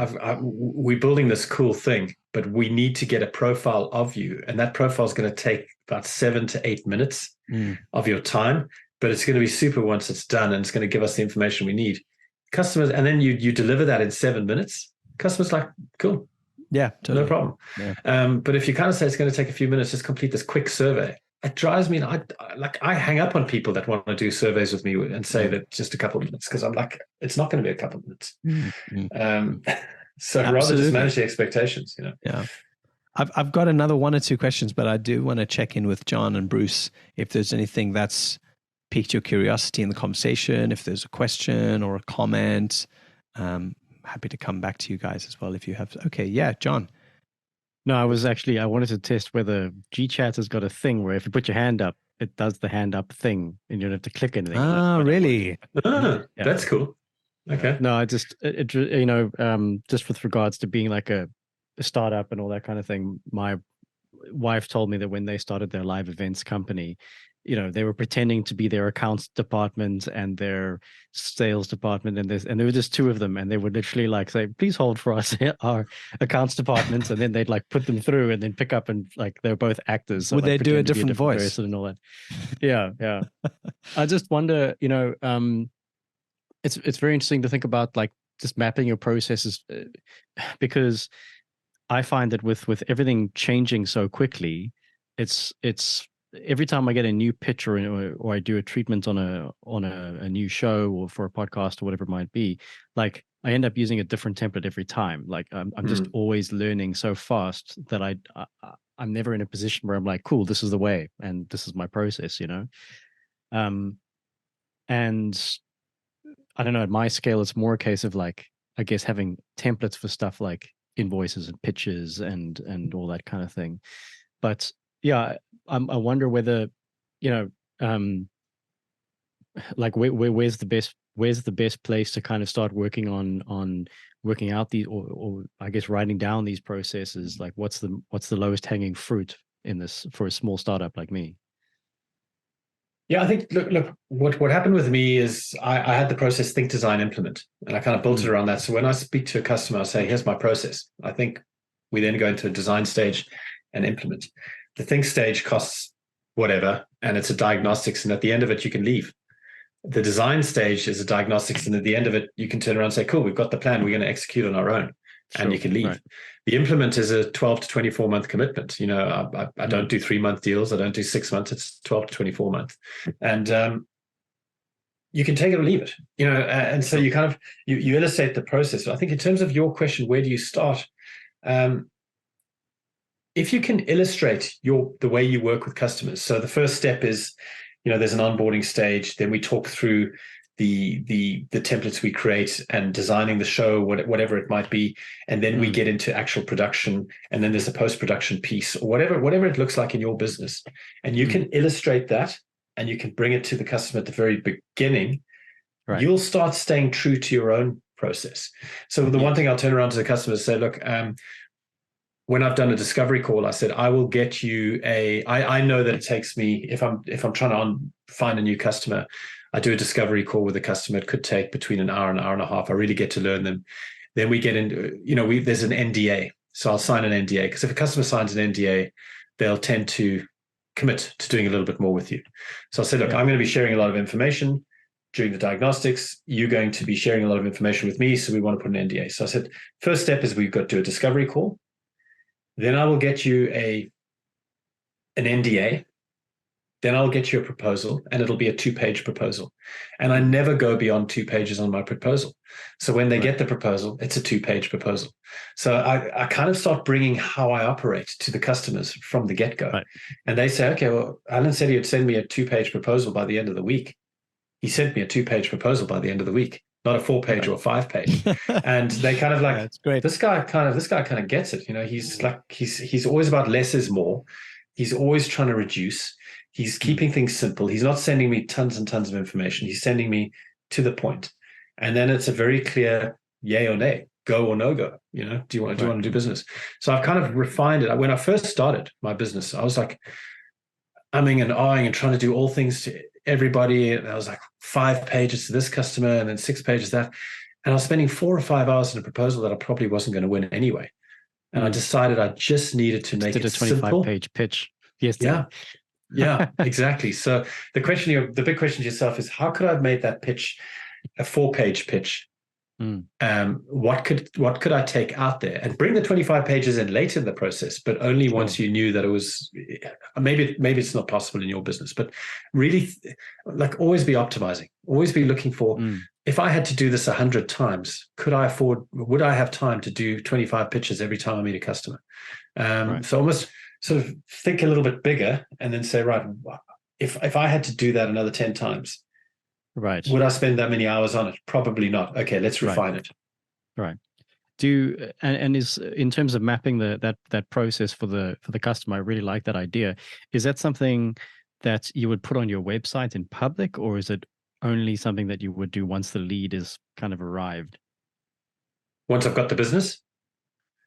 we're building this cool thing, but we need to get a profile of you. And that profile is going to take about 7 to 8 minutes of your time, but it's going to be super once it's done, and it's going to give us the information we need. Customers, and then you deliver that in 7 minutes. Customers like, cool. Yeah, totally. No problem. Yeah. But if you kind of say it's going to take a few minutes, just complete this quick survey, it drives me. I hang up on people that want to do surveys with me and say that just a couple of minutes, because I'm like, it's not going to be a couple of minutes. So Absolutely. rather just manage the expectations, Yeah. I've got another 1 or 2 questions, but I do want to check in with John and Bruce if there's anything that's piqued your curiosity in the conversation, if there's a question or a comment. Happy to come back to you guys as well if you have. Okay, yeah, John. No, I wanted to test whether GChat has got a thing where if you put your hand up, it does the hand up thing and you don't have to click anything. Ah, really? That's cool. Okay. No, just with regards to being like a startup and all that kind of thing, my wife told me that when they started their live events company, they were pretending to be their accounts department and their sales department, and there were just 2 of them, and they would literally like say, "Please hold for us, our accounts departments," and then they'd like put them through, and then pick up, and like they're both actors. So would like, they do a different voice and all that? Yeah. I just wonder, it's very interesting to think about like just mapping your processes, because I find that with everything changing so quickly, it's every time I get a new pitch or I do a treatment on a new show or for a podcast or whatever it might be, like I end up using a different template every time. Like I'm just always learning so fast that I'm never in a position where I'm like, cool, this is the way and this is my process, and I don't know, at my scale, it's more a case of like, I guess, having templates for stuff like invoices and pitches and all that kind of thing. But yeah, I wonder whether, like where's the best place to kind of start working on working out these, or I guess writing down these processes. Like what's the lowest hanging fruit in this for a small startup like me? Yeah, I think look, what happened with me is I had the process think, design, implement, and I kind of built it around that. So when I speak to a customer, I say, here's my process. I think we then go into a design stage and implement. The think stage costs whatever, and it's a diagnostics, and at the end of it, you can leave. The design stage is a diagnostics, and at the end of it, you can turn around and say, cool, we've got the plan, we're going to execute on our own. Sure, and you can leave. Right. The implement is a 12 to 24 month commitment. I don't do 3-month deals. I don't do 6 months. It's 12 to 24 months. And you can take it or leave it, and so you kind of, you illustrate the process. So I think in terms of your question, where do you start? If you can illustrate the way you work with customers. So the first step is, there's an onboarding stage. Then we talk through the templates we create and designing the show, whatever it might be, and then we get into actual production, and then there's a post-production piece or whatever it looks like in your business, and you can illustrate that and you can bring it to the customer at the very beginning. Right. You'll start staying true to your own process. So the one thing I'll turn around to the customer and say, look, when I've done a discovery call, I said, I will get you I know that it takes me, if I'm trying to find a new customer, I do a discovery call with a customer. It could take between an hour and a half. I really get to learn them. Then we get into, there's an NDA. So I'll sign an NDA, because if a customer signs an NDA, they'll tend to commit to doing a little bit more with you. So I'll say, look, I'm going to be sharing a lot of information during the diagnostics. You're going to be sharing a lot of information with me. So we want to put an NDA. So I said, first step is we've got to do a discovery call. Then I will get you an NDA. Then I'll get you a proposal, and it'll be a 2-page proposal. And I never go beyond 2 pages on my proposal. So when they get the proposal, it's a 2-page proposal. So I kind of start bringing how I operate to the customers from the get-go. Right. And they say, okay, well, Allan said he'd send me a 2-page proposal by the end of the week. He sent me a 2-page proposal by the end of the week, not a 4-page or a 5-page. And they kind of like, that's great. This guy kind of gets it. He's always about less is more. He's always trying to reduce. He's keeping things simple. He's not sending me tons and tons of information. He's sending me to the point. And then it's a very clear yay or nay, go or no go. Do you want to do business? So I've kind of refined it. When I first started my business, I was like, umming and ahhing and trying to do all things to everybody. And I was like 5 pages to this customer and then 6 pages that. And I was spending 4 or 5 hours in a proposal that I probably wasn't going to win anyway. And I decided I just needed to make it simple. Did a 25-page pitch yesterday. Yeah, exactly. So the big question to yourself is, how could I have made that pitch a 4-page pitch? What could I take out there and bring the 25 pages in later in the process, but only once you knew that it was, maybe it's not possible in your business, but really, like, always be optimizing, always be looking for, if I had to do this 100 times, would I have time to do 25 pitches every time I meet a customer? So almost sort of think a little bit bigger and then say, right, if I had to do that another 10 times, right, would I spend that many hours on it? Probably not. Okay, let's refine it. Right. And is, in terms of mapping that process for the customer, I really like that idea. Is that something that you would put on your website in public, or is it only something that you would do once the lead is kind of arrived? Once I've got the business?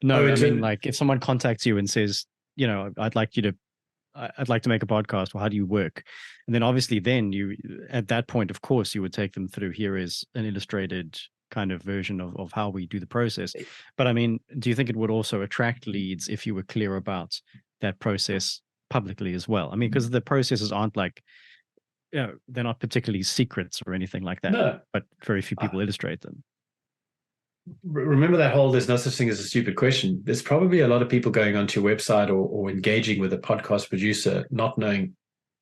No, I mean, like, if someone contacts you and says, I'd like to make a podcast, well, how do you work? And then obviously then at that point, of course, you would take them through, here is an illustrated kind of version of how we do the process. But I mean, do you think it would also attract leads if you were clear about that process publicly as well? I mean, because the processes aren't like, they're not particularly secrets or anything like that, no. But very few people illustrate them. Remember that whole, there's no such thing as a stupid question. There's probably a lot of people going onto your website or engaging with a podcast producer, not knowing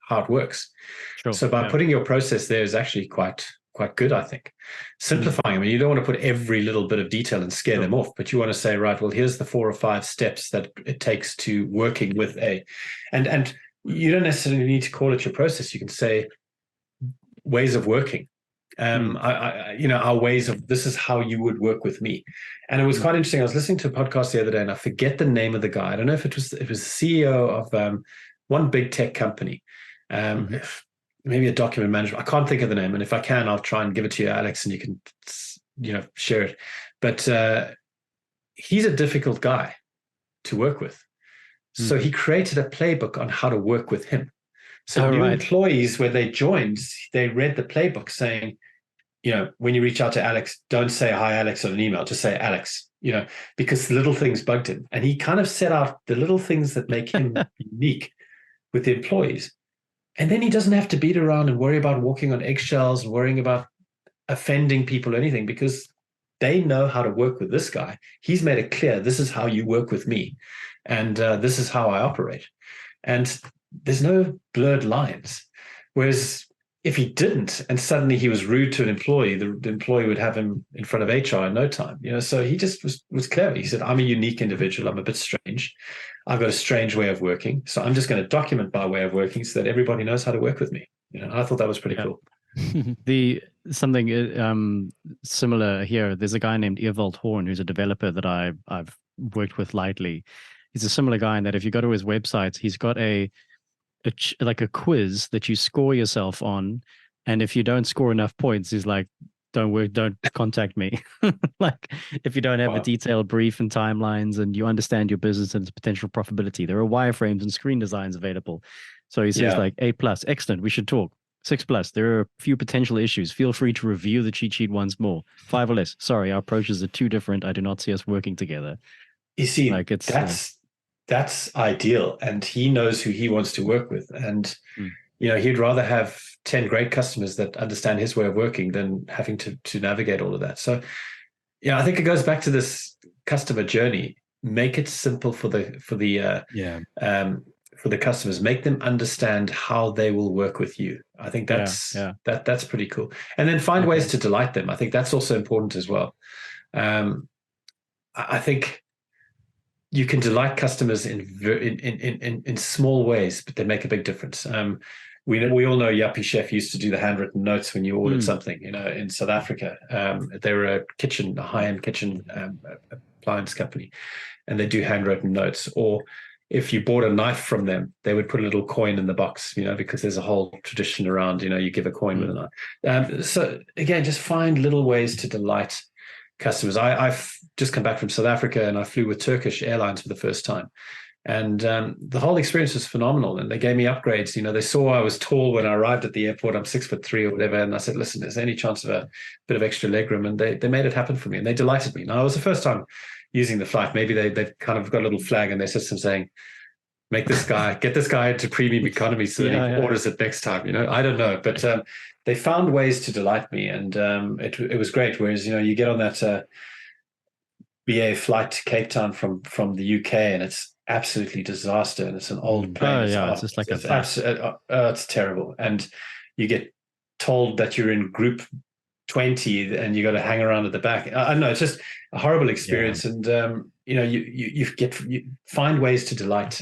how it works. Sure, so by putting your process there is actually quite good, I think. Simplifying. I mean, you don't want to put every little bit of detail and scare them off, but you want to say, right, well, here's the 4 or 5 steps that it takes to working with and you don't necessarily need to call it your process. You can say ways of working. Our ways of, this is how you would work with me. And it was quite interesting. I was listening to a podcast the other day and I forget the name of the guy. I don't know if it was the CEO of one big tech company, maybe a document management. I can't think of the name. And if I can, I'll try and give it to you, Alex, and you can, share it. But he's a difficult guy to work with. So he created a playbook on how to work with him. So new employees, when they joined, they read the playbook saying, when you reach out to Alex, don't say hi, Alex, on an email, just say Alex, because little things bugged him. And he kind of set out the little things that make him unique with the employees. And then he doesn't have to beat around and worry about walking on eggshells and worrying about offending people or anything, because they know how to work with this guy. He's made it clear, this is how you work with me. And this is how I operate. And there's no blurred lines. Whereas if he didn't, and suddenly he was rude to an employee, the employee would have him in front of HR in no time. So he just was clever. He said, I'm a unique individual. I'm a bit strange. I've got a strange way of working. So I'm just going to document my way of working so that everybody knows how to work with me. I thought that was pretty cool. Something similar here. There's a guy named Ewald Horn who's a developer that I've worked with lightly. He's a similar guy in that if you go to his website, he's got a quiz that you score yourself on, and if you don't score enough points, he's like, don't contact me. Like, if you don't have a detailed brief and timelines and you understand your business and its potential profitability, there are wireframes and screen designs available. So he says like A+, excellent, we should talk. 6+, there are a few potential issues. Feel free to review the cheat sheet once more. 5 or less, sorry, our approaches are too different. I do not see us working together. You see, like, that's ideal, and he knows who he wants to work with, and he'd rather have 10 great customers that understand his way of working than having to navigate all of that. So I think it goes back to this customer journey. Make it simple for the customers. Make them understand how they will work with you. I think that's pretty cool. And then find ways to delight them. I think that's also important as well. I think you can delight customers in small ways, but they make a big difference. We all know Yuppie Chef used to do the handwritten notes when you ordered something. In South Africa, they were a high-end kitchen appliance company, and they do handwritten notes. Or if you bought a knife from them, they would put a little coin in the box, because there's a whole tradition around, you give a coin with a knife. So again, just find little ways to delight customers. I've just come back from South Africa and I flew with Turkish Airlines for the first time. And the whole experience was phenomenal. And they gave me upgrades. You know, they saw I was tall when I arrived at the airport. I'm 6'3" or whatever. And I said, listen, is there any chance of a bit of extra legroom? And they made it happen for me, and they delighted me. Now, it was the first time using the flight. Maybe they've kind of got a little flag in their system saying, get this guy into premium economy so that he orders it next time. You know, I don't know. But they found ways to delight me, and it was great. Whereas, you know, you get on that BA flight to Cape Town from the UK, and it's absolutely disaster, and it's an old plane. It's just like it's terrible, and you get told that you're in group 20 and you got to hang around at the back. I don't know, it's just a horrible experience. And you know, you find ways to delight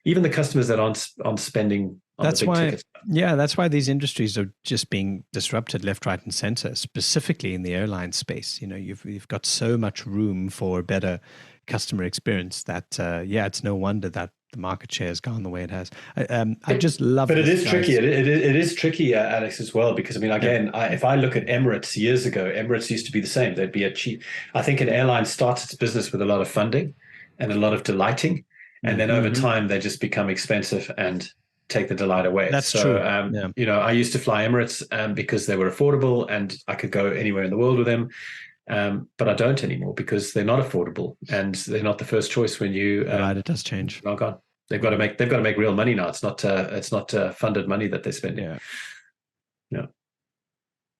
even the customers that aren't spending on the big tickets. That's why these industries are just being disrupted left, right, and center, specifically in the airline space. You know, you've got so much room for a better customer experience that it's no wonder that the market share has gone the way it has. I just love. But it is tricky. It is tricky, Alex, as well, because I mean, again, if I look at Emirates years ago, Emirates used to be the same. They'd be a cheap. I think an airline starts its business with a lot of funding and a lot of delighting, and then over time they just become expensive and take the delight away. That's true. You know, I used to fly Emirates because they were affordable and I could go anywhere in the world with them. But I don't anymore because they're not affordable and they're not the first choice when you. Right, it does change. Oh God, they've got to make real money now. It's not funded money that they're spending. Yeah.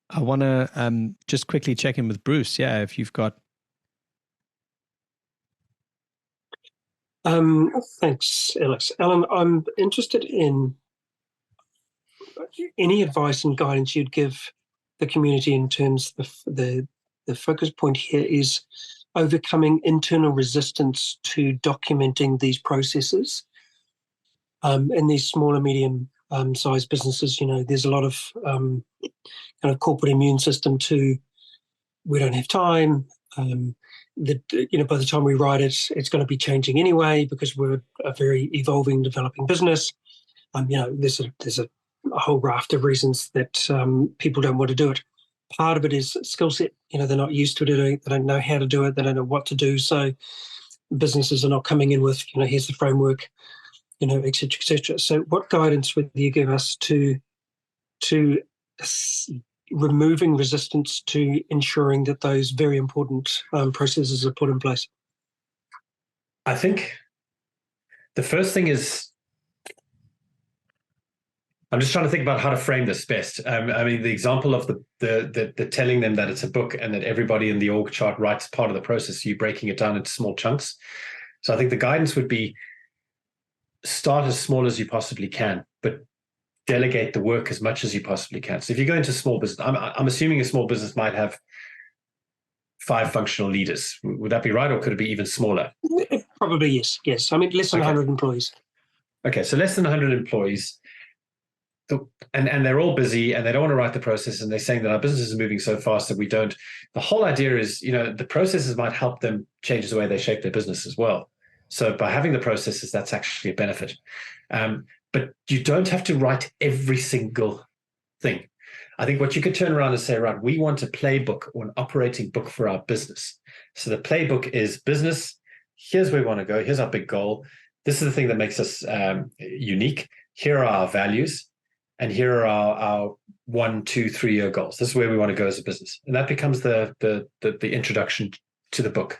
I want to just quickly check in with Bruce. Yeah, if you've got. Thanks, Alex. Allan, I'm interested in any advice and guidance you'd give the community in terms of the focus point here is overcoming internal resistance to documenting these processes. In these smaller, medium sized businesses, you know, there's a lot of kind of corporate immune system to we don't have time. That, you know, by the time we write it, it's going to be changing anyway because we're a very evolving, developing business. You know, there's a whole raft of reasons that people don't want to do it. Part of it is skill set. You know, they're not used to it. They don't know how to do it. They don't know what to do. So businesses are not coming in with, you know, here's the framework, you know, et cetera, et cetera. So what guidance would you give us to removing resistance to ensuring that those very important processes are put in place? I think the first thing is, I'm just trying to think about how to frame this best. I mean, the example of the telling them that it's a book and that everybody in the org chart writes part of the process, you breaking it down into small chunks. So I think the guidance would be start as small as you possibly can, but delegate the work as much as you possibly can. So if you go into small business, I'm assuming a small business might have 5 functional leaders. Would that be right? Or could it be even smaller? Probably, yes. Yes. I mean, less than 100 employees. Okay. So less than 100 employees. And they're all busy and they don't want to write the process, and they're saying that our business is moving so fast that we don't. The whole idea is, you know, the processes might help them change the way they shape their business as well. So by having the processes, that's actually a benefit. But you don't have to write every single thing. I think what you could turn around and say, right, we want a playbook or an operating book for our business. So the playbook is business. Here's where we want to go. Here's our big goal. This is the thing that makes us unique. Here are our values. And here are our 1, 2, 3 year goals. This is where we want to go as a business. And that becomes the introduction to the book.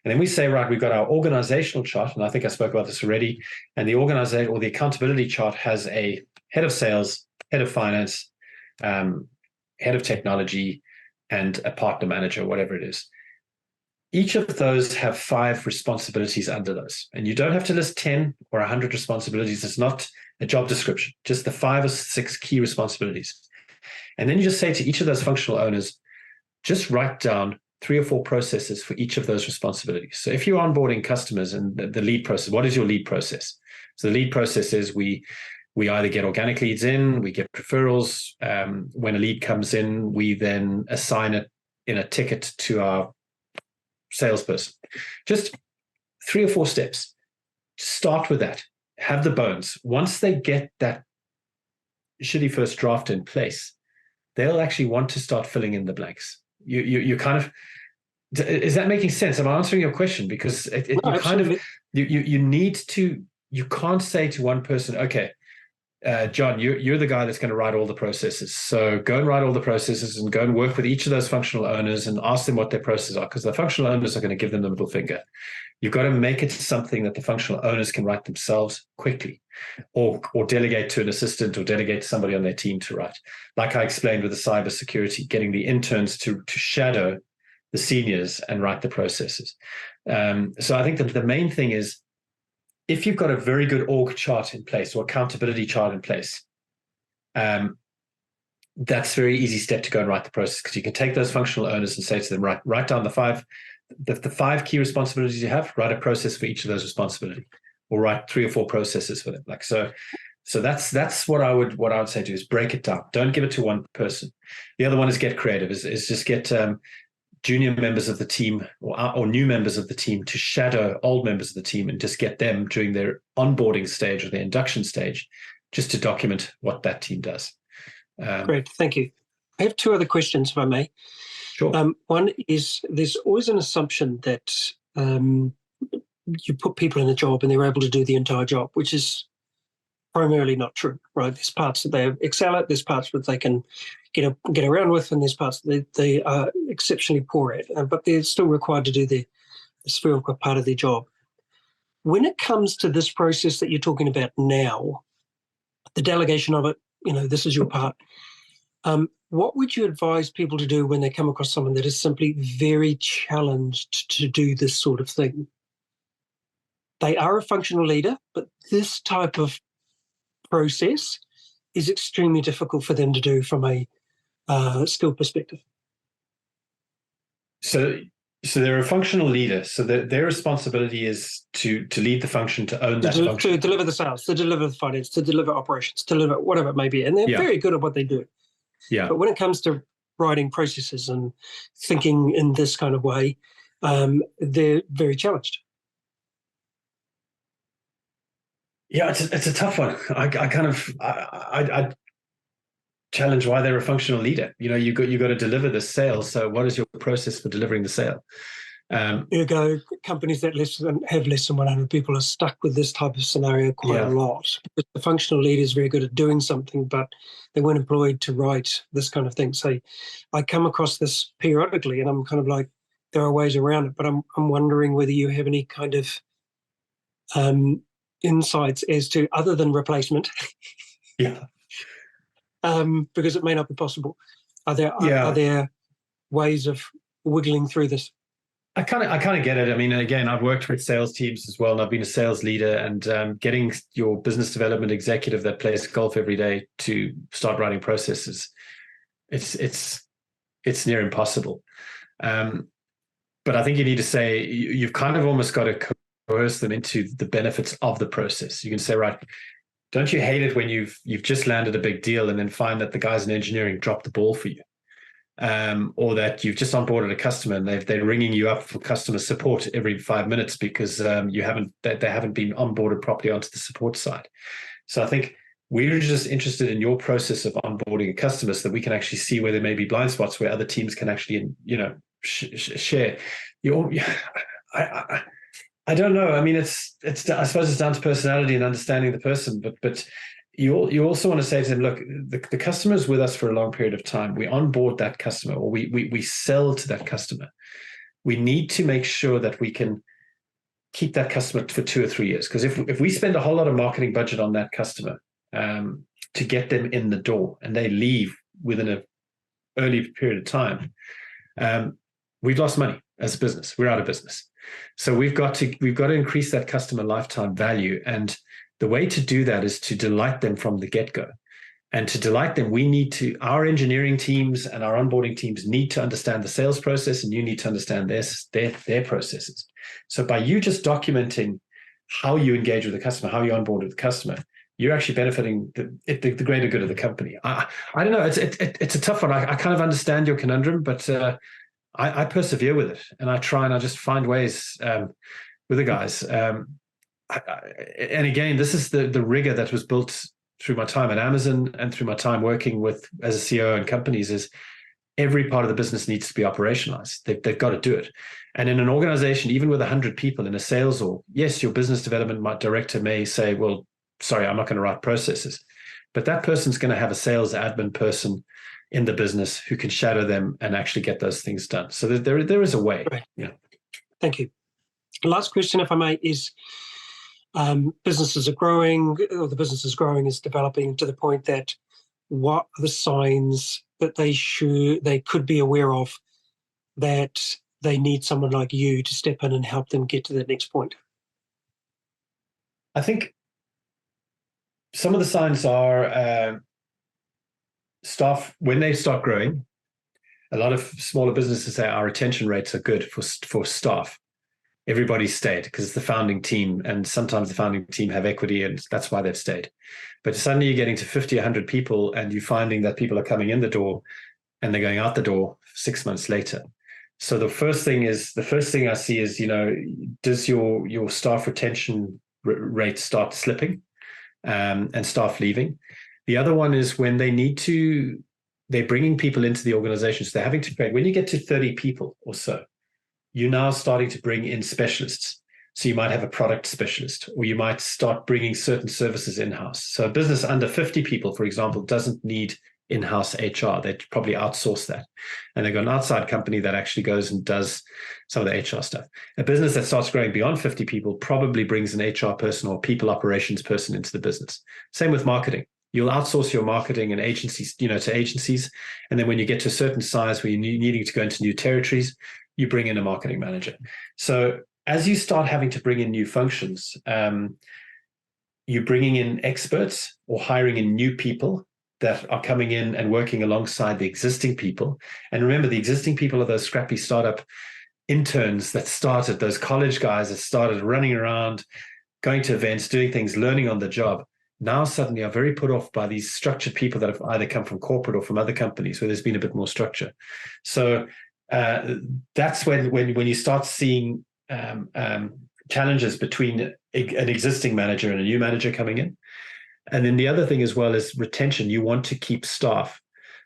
And then we say, right, we've got our organizational chart. And I think I spoke about this already. And the organization or the accountability chart has a head of sales, head of finance, head of technology, and a partner manager, whatever it is. Each of those have 5 responsibilities under those. And you don't have to list 10 or 100 responsibilities. It's not a job description, just the 5 or 6 key responsibilities. And then you just say to each of those functional owners, just write down 3 or 4 processes for each of those responsibilities. So if you're onboarding customers and the lead process, what is your lead process? So the lead process is we either get organic leads in, we get referrals. When a lead comes in, we then assign it in a ticket to our salesperson. Just 3 or 4 steps. Start with that. Have the bones. Once they get that shitty first draft in place, they'll actually want to start filling in the blanks. You kind of Is that making sense? Am I answering your question? Because you kind of you need to, you can't say to one person, okay, John, you're the guy that's going to write all the processes. So go and write all the processes and go and work with each of those functional owners and ask them what their processes are, because the functional owners are going to give them the middle finger. You've got to make it something that the functional owners can write themselves quickly, or delegate to an assistant, or delegate to somebody on their team to write. Like I explained with the cybersecurity, getting the interns to shadow the seniors and write the processes. So I think that the main thing is, if you've got a very good org chart in place or accountability chart in place, that's a very easy step to go and write the process, because you can take those functional owners and say to them, write down the five key responsibilities you have, write a process for each of those responsibilities, or write 3 or 4 processes for them. Like, so that's what I would say to you, is break it down. Don't give it to one person. The other one is get creative, is just get junior members of the team or new members of the team to shadow old members of the team, and just get them during their onboarding stage or their induction stage, just to document what that team does. Great, thank you. I have 2 other questions, if I may. Sure. One is, there's always an assumption that you put people in a job and they're able to do the entire job, which is primarily not true, right? There's parts that they excel at, there's parts that they can get around with, and there's parts that they are exceptionally poor at, but they're still required to do the spherical part of their job. When it comes to this process that you're talking about now, the delegation of it, this is your part. What would you advise people to do when they come across someone that is simply very challenged to do this sort of thing? They are a functional leader, but this type of process is extremely difficult for them to do from a skill perspective. So they're a functional leader. So their responsibility is to lead the function, to own that function. To deliver the sales, to deliver the finance, to deliver operations, to deliver whatever it may be. And they're very good at what they do. Yeah. But when it comes to writing processes and thinking in this kind of way, they're very challenged. Yeah, it's a tough one. I challenge why they're a functional leader. You got to deliver the sale. So what is your process for delivering the sale? Companies that have less than 100 people are stuck with this type of scenario quite a lot. Because the functional leader is very good at doing something, but they weren't employed to write this kind of thing. So I come across this periodically, and I'm kind of like, there are ways around it, but I'm wondering whether you have any kind of insights as to, other than replacement. Yeah. Because it may not be possible. Are there ways of wiggling through this? I kind of get it. I mean, again, I've worked with sales teams as well, and I've been a sales leader, and getting your business development executive that plays golf every day to start writing processes, it's near impossible. But I think you need to say, you've kind of almost got to coerce them into the benefits of the process. You can say, right, don't you hate it when you've just landed a big deal and then find that the guys in engineering dropped the ball for you? Or that you've just onboarded a customer and they're ringing you up for customer support every 5 minutes because they haven't been onboarded properly onto the support side. So I think we're just interested in your process of onboarding a customer, so that we can actually see where there may be blind spots where other teams can actually, share. I don't know. I mean, I suppose it's down to personality and understanding the person, but you also want to say to them, look, the customer is with us for a long period of time. We onboard that customer, or we sell to that customer. We need to make sure that we can keep that customer for 2 or 3 years. Because if we spend a whole lot of marketing budget on that customer to get them in the door, and they leave within an early period of time, we've lost money as a business. We're out of business. So we've got to increase that customer lifetime value, and the way to do that is to delight them from the get-go. And to delight them, our engineering teams and our onboarding teams need to understand the sales process, and you need to understand their processes. So by you just documenting how you engage with the customer, how you onboard with the customer, you're actually benefiting the greater good of the company. I don't know. It's a tough one. I kind of understand your conundrum, but I persevere with it, and I try and I just find ways with the guys. And again, this is the rigor that was built through my time at Amazon and through my time working as a CEO in companies. Is every part of the business needs to be operationalized. They've got to do it. And in an organization, even with 100 people in a sales org, yes, your business development director may say, well, sorry, I'm not going to write processes. But that person's going to have a sales admin person in the business who can shadow them and actually get those things done. So there is a way. Right. Yeah. Thank you. Last question, if I may, is businesses are growing, or the business is growing, is developing to the point that what are the signs that they could be aware of that they need someone like you to step in and help them get to that next point? I think some of the signs are staff, when they start growing, a lot of smaller businesses say our retention rates are good for staff. Everybody stayed because it's the founding team, and sometimes the founding team have equity, and that's why they've stayed. But suddenly you're getting to 50, 100 people, and you're finding that people are coming in the door and they're going out the door 6 months later. So the first thing I see is, does your staff retention rate start slipping and staff leaving? The other one is when they're bringing people into the organization. So they're having to train. When you get to 30 people or so, you're now starting to bring in specialists. So you might have a product specialist, or you might start bringing certain services in-house. So a business under 50 people, for example, doesn't need in-house HR. They'd probably outsource that. And they've got an outside company that actually goes and does some of the HR stuff. A business that starts growing beyond 50 people probably brings an HR person or people operations person into the business. Same with marketing. You'll outsource your marketing and agencies, to agencies. And then when you get to a certain size where you're needing to go into new territories, you bring in a marketing manager. So as you start having to bring in new functions, you're bringing in experts or hiring in new people that are coming in and working alongside the existing people. And remember, the existing people are those scrappy startup interns that started, those college guys that started running around, going to events, doing things, learning on the job. Now suddenly are very put off by these structured people that have either come from corporate or from other companies where there's been a bit more structure. So that's when you start seeing challenges between an existing manager and a new manager coming in. And then the other thing as well is retention. You want to keep staff.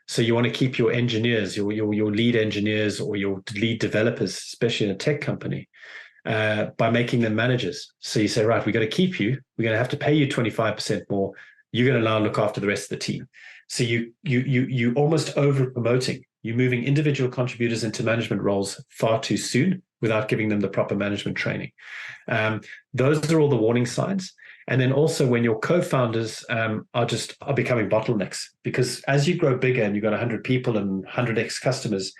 So you want to keep your engineers, your lead engineers or your lead developers, especially in a tech company, by making them managers. So you say, right, we're going to keep you. We're going to have to pay you 25% more. You're going to now look after the rest of the team. So you almost over promoting. You're moving individual contributors into management roles far too soon without giving them the proper management training. Those are all the warning signs. And then also when your co-founders are becoming bottlenecks, because as you grow bigger and you've got 100 people and 100x customers,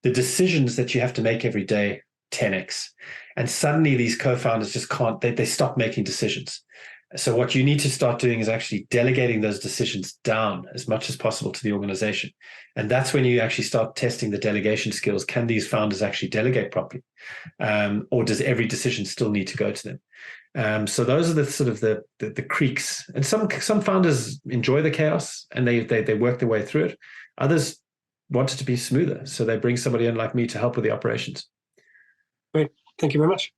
the decisions that you have to make every day 10x. And suddenly these co-founders just can't, they stop making decisions. So what you need to start doing is actually delegating those decisions down as much as possible to the organization. And that's when you actually start testing the delegation skills. Can these founders actually delegate properly? Or does every decision still need to go to them? So those are the sort of the creaks. And some founders enjoy the chaos and they work their way through it. Others want it to be smoother. So they bring somebody in like me to help with the operations. Great. Thank you very much.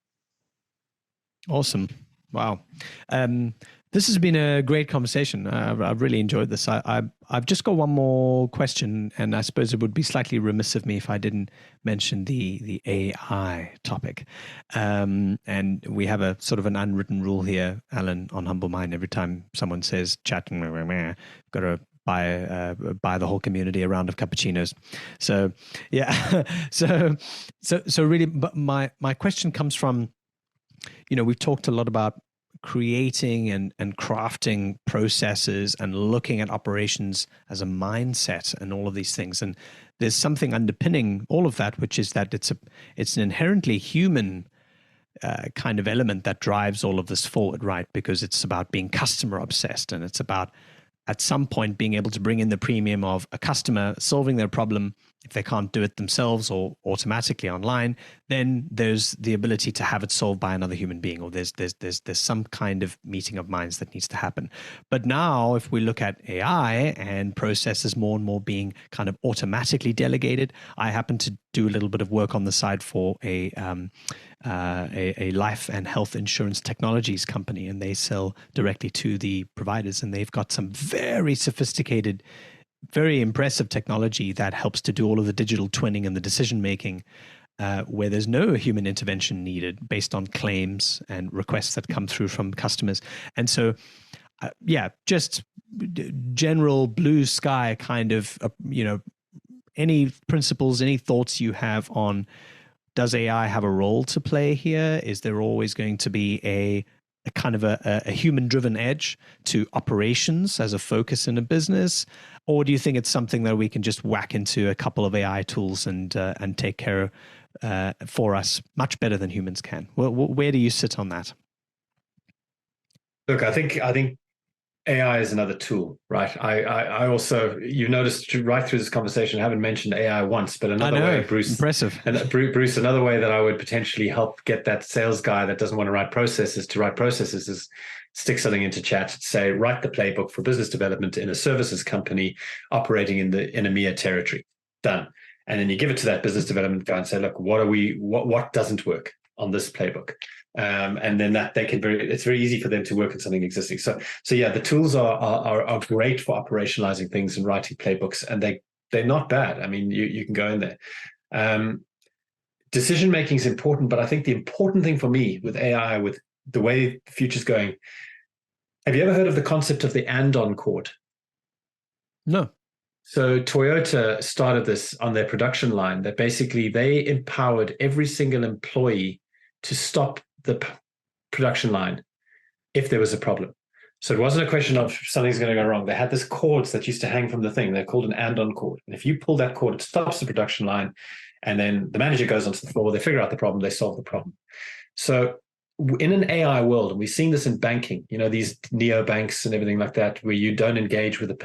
Awesome. Wow. This has been a great conversation. I've really enjoyed this. I've just got one more question, and I suppose it would be slightly remiss of me if I didn't mention the AI topic. And we have a sort of an unwritten rule here, Allan, on Humble Mind. Every time someone says chat, we've got to buy the whole community a round of cappuccinos. So yeah, so really, but my question comes from, we've talked a lot about creating and crafting processes and looking at operations as a mindset and all of these things. And there's something underpinning all of that, which is that it's an inherently human kind of element that drives all of this forward, right? Because it's about being customer obsessed, and it's about at some point being able to bring in the premium of a customer solving their problem. If they can't do it themselves or automatically online, then there's the ability to have it solved by another human being, or there's some kind of meeting of minds that needs to happen. But now if we look at AI and processes more and more being kind of automatically delegated, I happen to do a little bit of work on the side for a life and health insurance technologies company, and they sell directly to the providers, and they've got some very sophisticated very impressive technology that helps to do all of the digital twinning and the decision making, where there's no human intervention needed based on claims and requests that come through from customers. And so, just general blue sky kind of, any principles, any thoughts you have on, does AI have a role to play here? Is there always going to be a kind of a human-driven edge to operations as a focus in a business? Or do you think it's something that we can just whack into a couple of AI tools and take care of for us much better than humans can? Where do you sit on that? Look, I think AI is another tool, right? I also, you noticed right through this conversation, I haven't mentioned AI once, but another way, Bruce, impressive. And Bruce, another way that I would potentially help get that sales guy that doesn't want to write processes to write processes is stick something into chat, say, write the playbook for business development in a services company operating in EMEA territory. Done. And then you give it to that business development guy and say, look, what doesn't work on this playbook? And then that it's very easy for them to work on something existing. So yeah, the tools are great for operationalizing things and writing playbooks, and they're not bad. I mean, you can go in there. Decision making is important, but I think the important thing for me with AI, with the way the future's going, have you ever heard of the concept of the andon cord? No. So Toyota started this on their production line, that basically they empowered every single employee to stop the production line if there was a problem. So it wasn't a question of something's going to go wrong. They had this cords that used to hang from the thing. They're called an andon cord. And if you pull that cord, it stops the production line. And then the manager goes onto the floor, they figure out the problem, they solve the problem. So in an AI world, and we've seen this in banking, these neobanks and everything like that, where you don't engage with a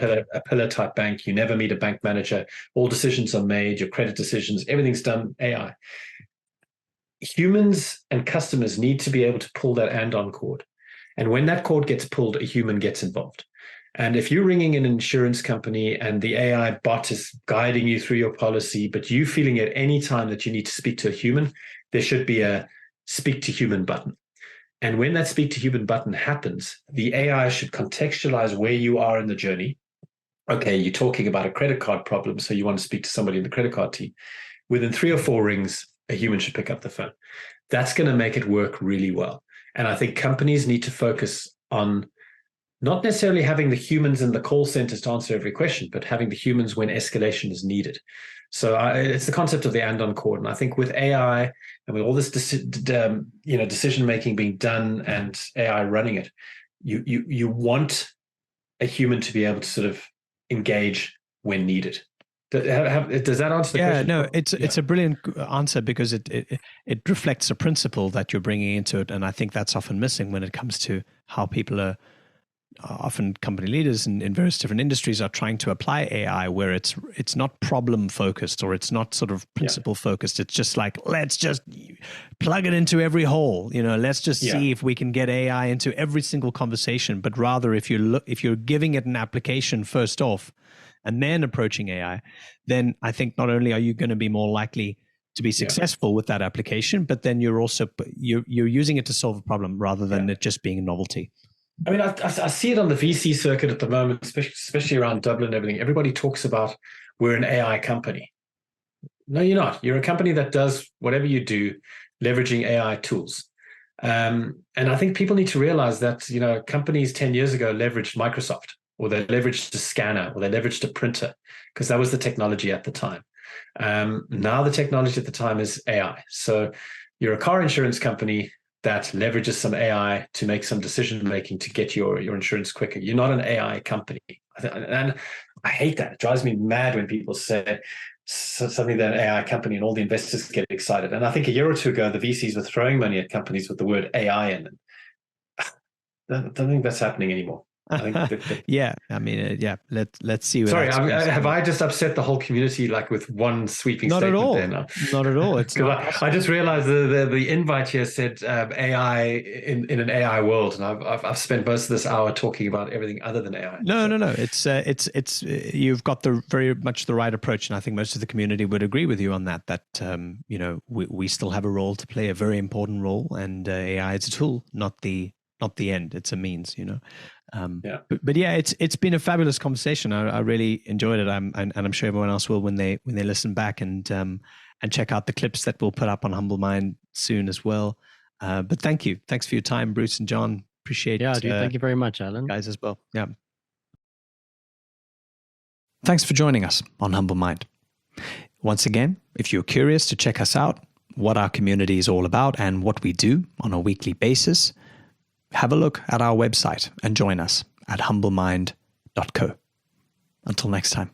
pillar type bank, you never meet a bank manager, all decisions are made, your credit decisions, everything's done AI. Humans and customers need to be able to pull that andon cord. And when that cord gets pulled, a human gets involved. And if you're ringing an insurance company and the AI bot is guiding you through your policy, but you feeling at any time that you need to speak to a human, there should be a speak to human button. And when that speak to human button happens, the AI should contextualize where you are in the journey. Okay, you're talking about a credit card problem, so you want to speak to somebody in the credit card team. Within 3 or 4 rings, a human should pick up the phone. That's going to make it work really well. And I think companies need to focus on not necessarily having the humans in the call centers to answer every question, but having the humans when escalation is needed. So it's the concept of the andon cord. And I think with AI and with all this decision making being done and AI running it, you want a human to be able to sort of engage when needed. Does that answer the question? Yeah, no, it's a brilliant answer, because it reflects a principle that you're bringing into it, and I think that's often missing when it comes to how people are. Often company leaders in various different industries are trying to apply AI, where it's not problem focused, or it's not sort of principle focused. It's just like, let's just plug it into every hole. Let's just see if we can get AI into every single conversation. But rather, if you're giving it an application first off, and then approaching AI, then I think not only are you going to be more likely to be successful with that application, but then you're using it to solve a problem rather than it just being a novelty. I mean, I see it on the VC circuit at the moment, especially around Dublin and everything. Everybody talks about we're an AI company. No, you're not. You're a company that does whatever you do, leveraging AI tools. And I think people need to realize that, companies 10 years ago leveraged Microsoft, or they leveraged a scanner, or they leveraged a printer, because that was the technology at the time. Now the technology at the time is AI. So you're a car insurance company that leverages some AI to make some decision making to get your insurance quicker. You're not an AI company. And I hate that. It drives me mad when people say something that an AI company, and all the investors get excited. And I think a year or two ago, the VCs were throwing money at companies with the word AI in it. I don't think that's happening anymore. I think yeah, I mean, let's see. Sorry, have I just upset the whole community with one sweeping not statement at all. there now? Not at all. It's I just realized the invite here said AI in an AI world, and I've spent most of this hour talking about everything other than AI. No. It's you've got very much the right approach, and I think most of the community would agree with you on that. That we still have a role to play, a very important role, and AI is a tool, not the end. It's a means, But yeah, it's been a fabulous conversation. I really enjoyed it. And I'm sure everyone else will when they listen back and check out the clips that we'll put up on Humble Mind soon as well. But thank you. Thanks for your time, Bruce and John. Appreciate it. Yeah, dude, thank you very much, Allan. Guys as well. Yeah. Thanks for joining us on Humble Mind. Once again, if you're curious to check us out, what our community is all about and what we do on a weekly basis, have a look at our website and join us at humblemind.co. Until next time.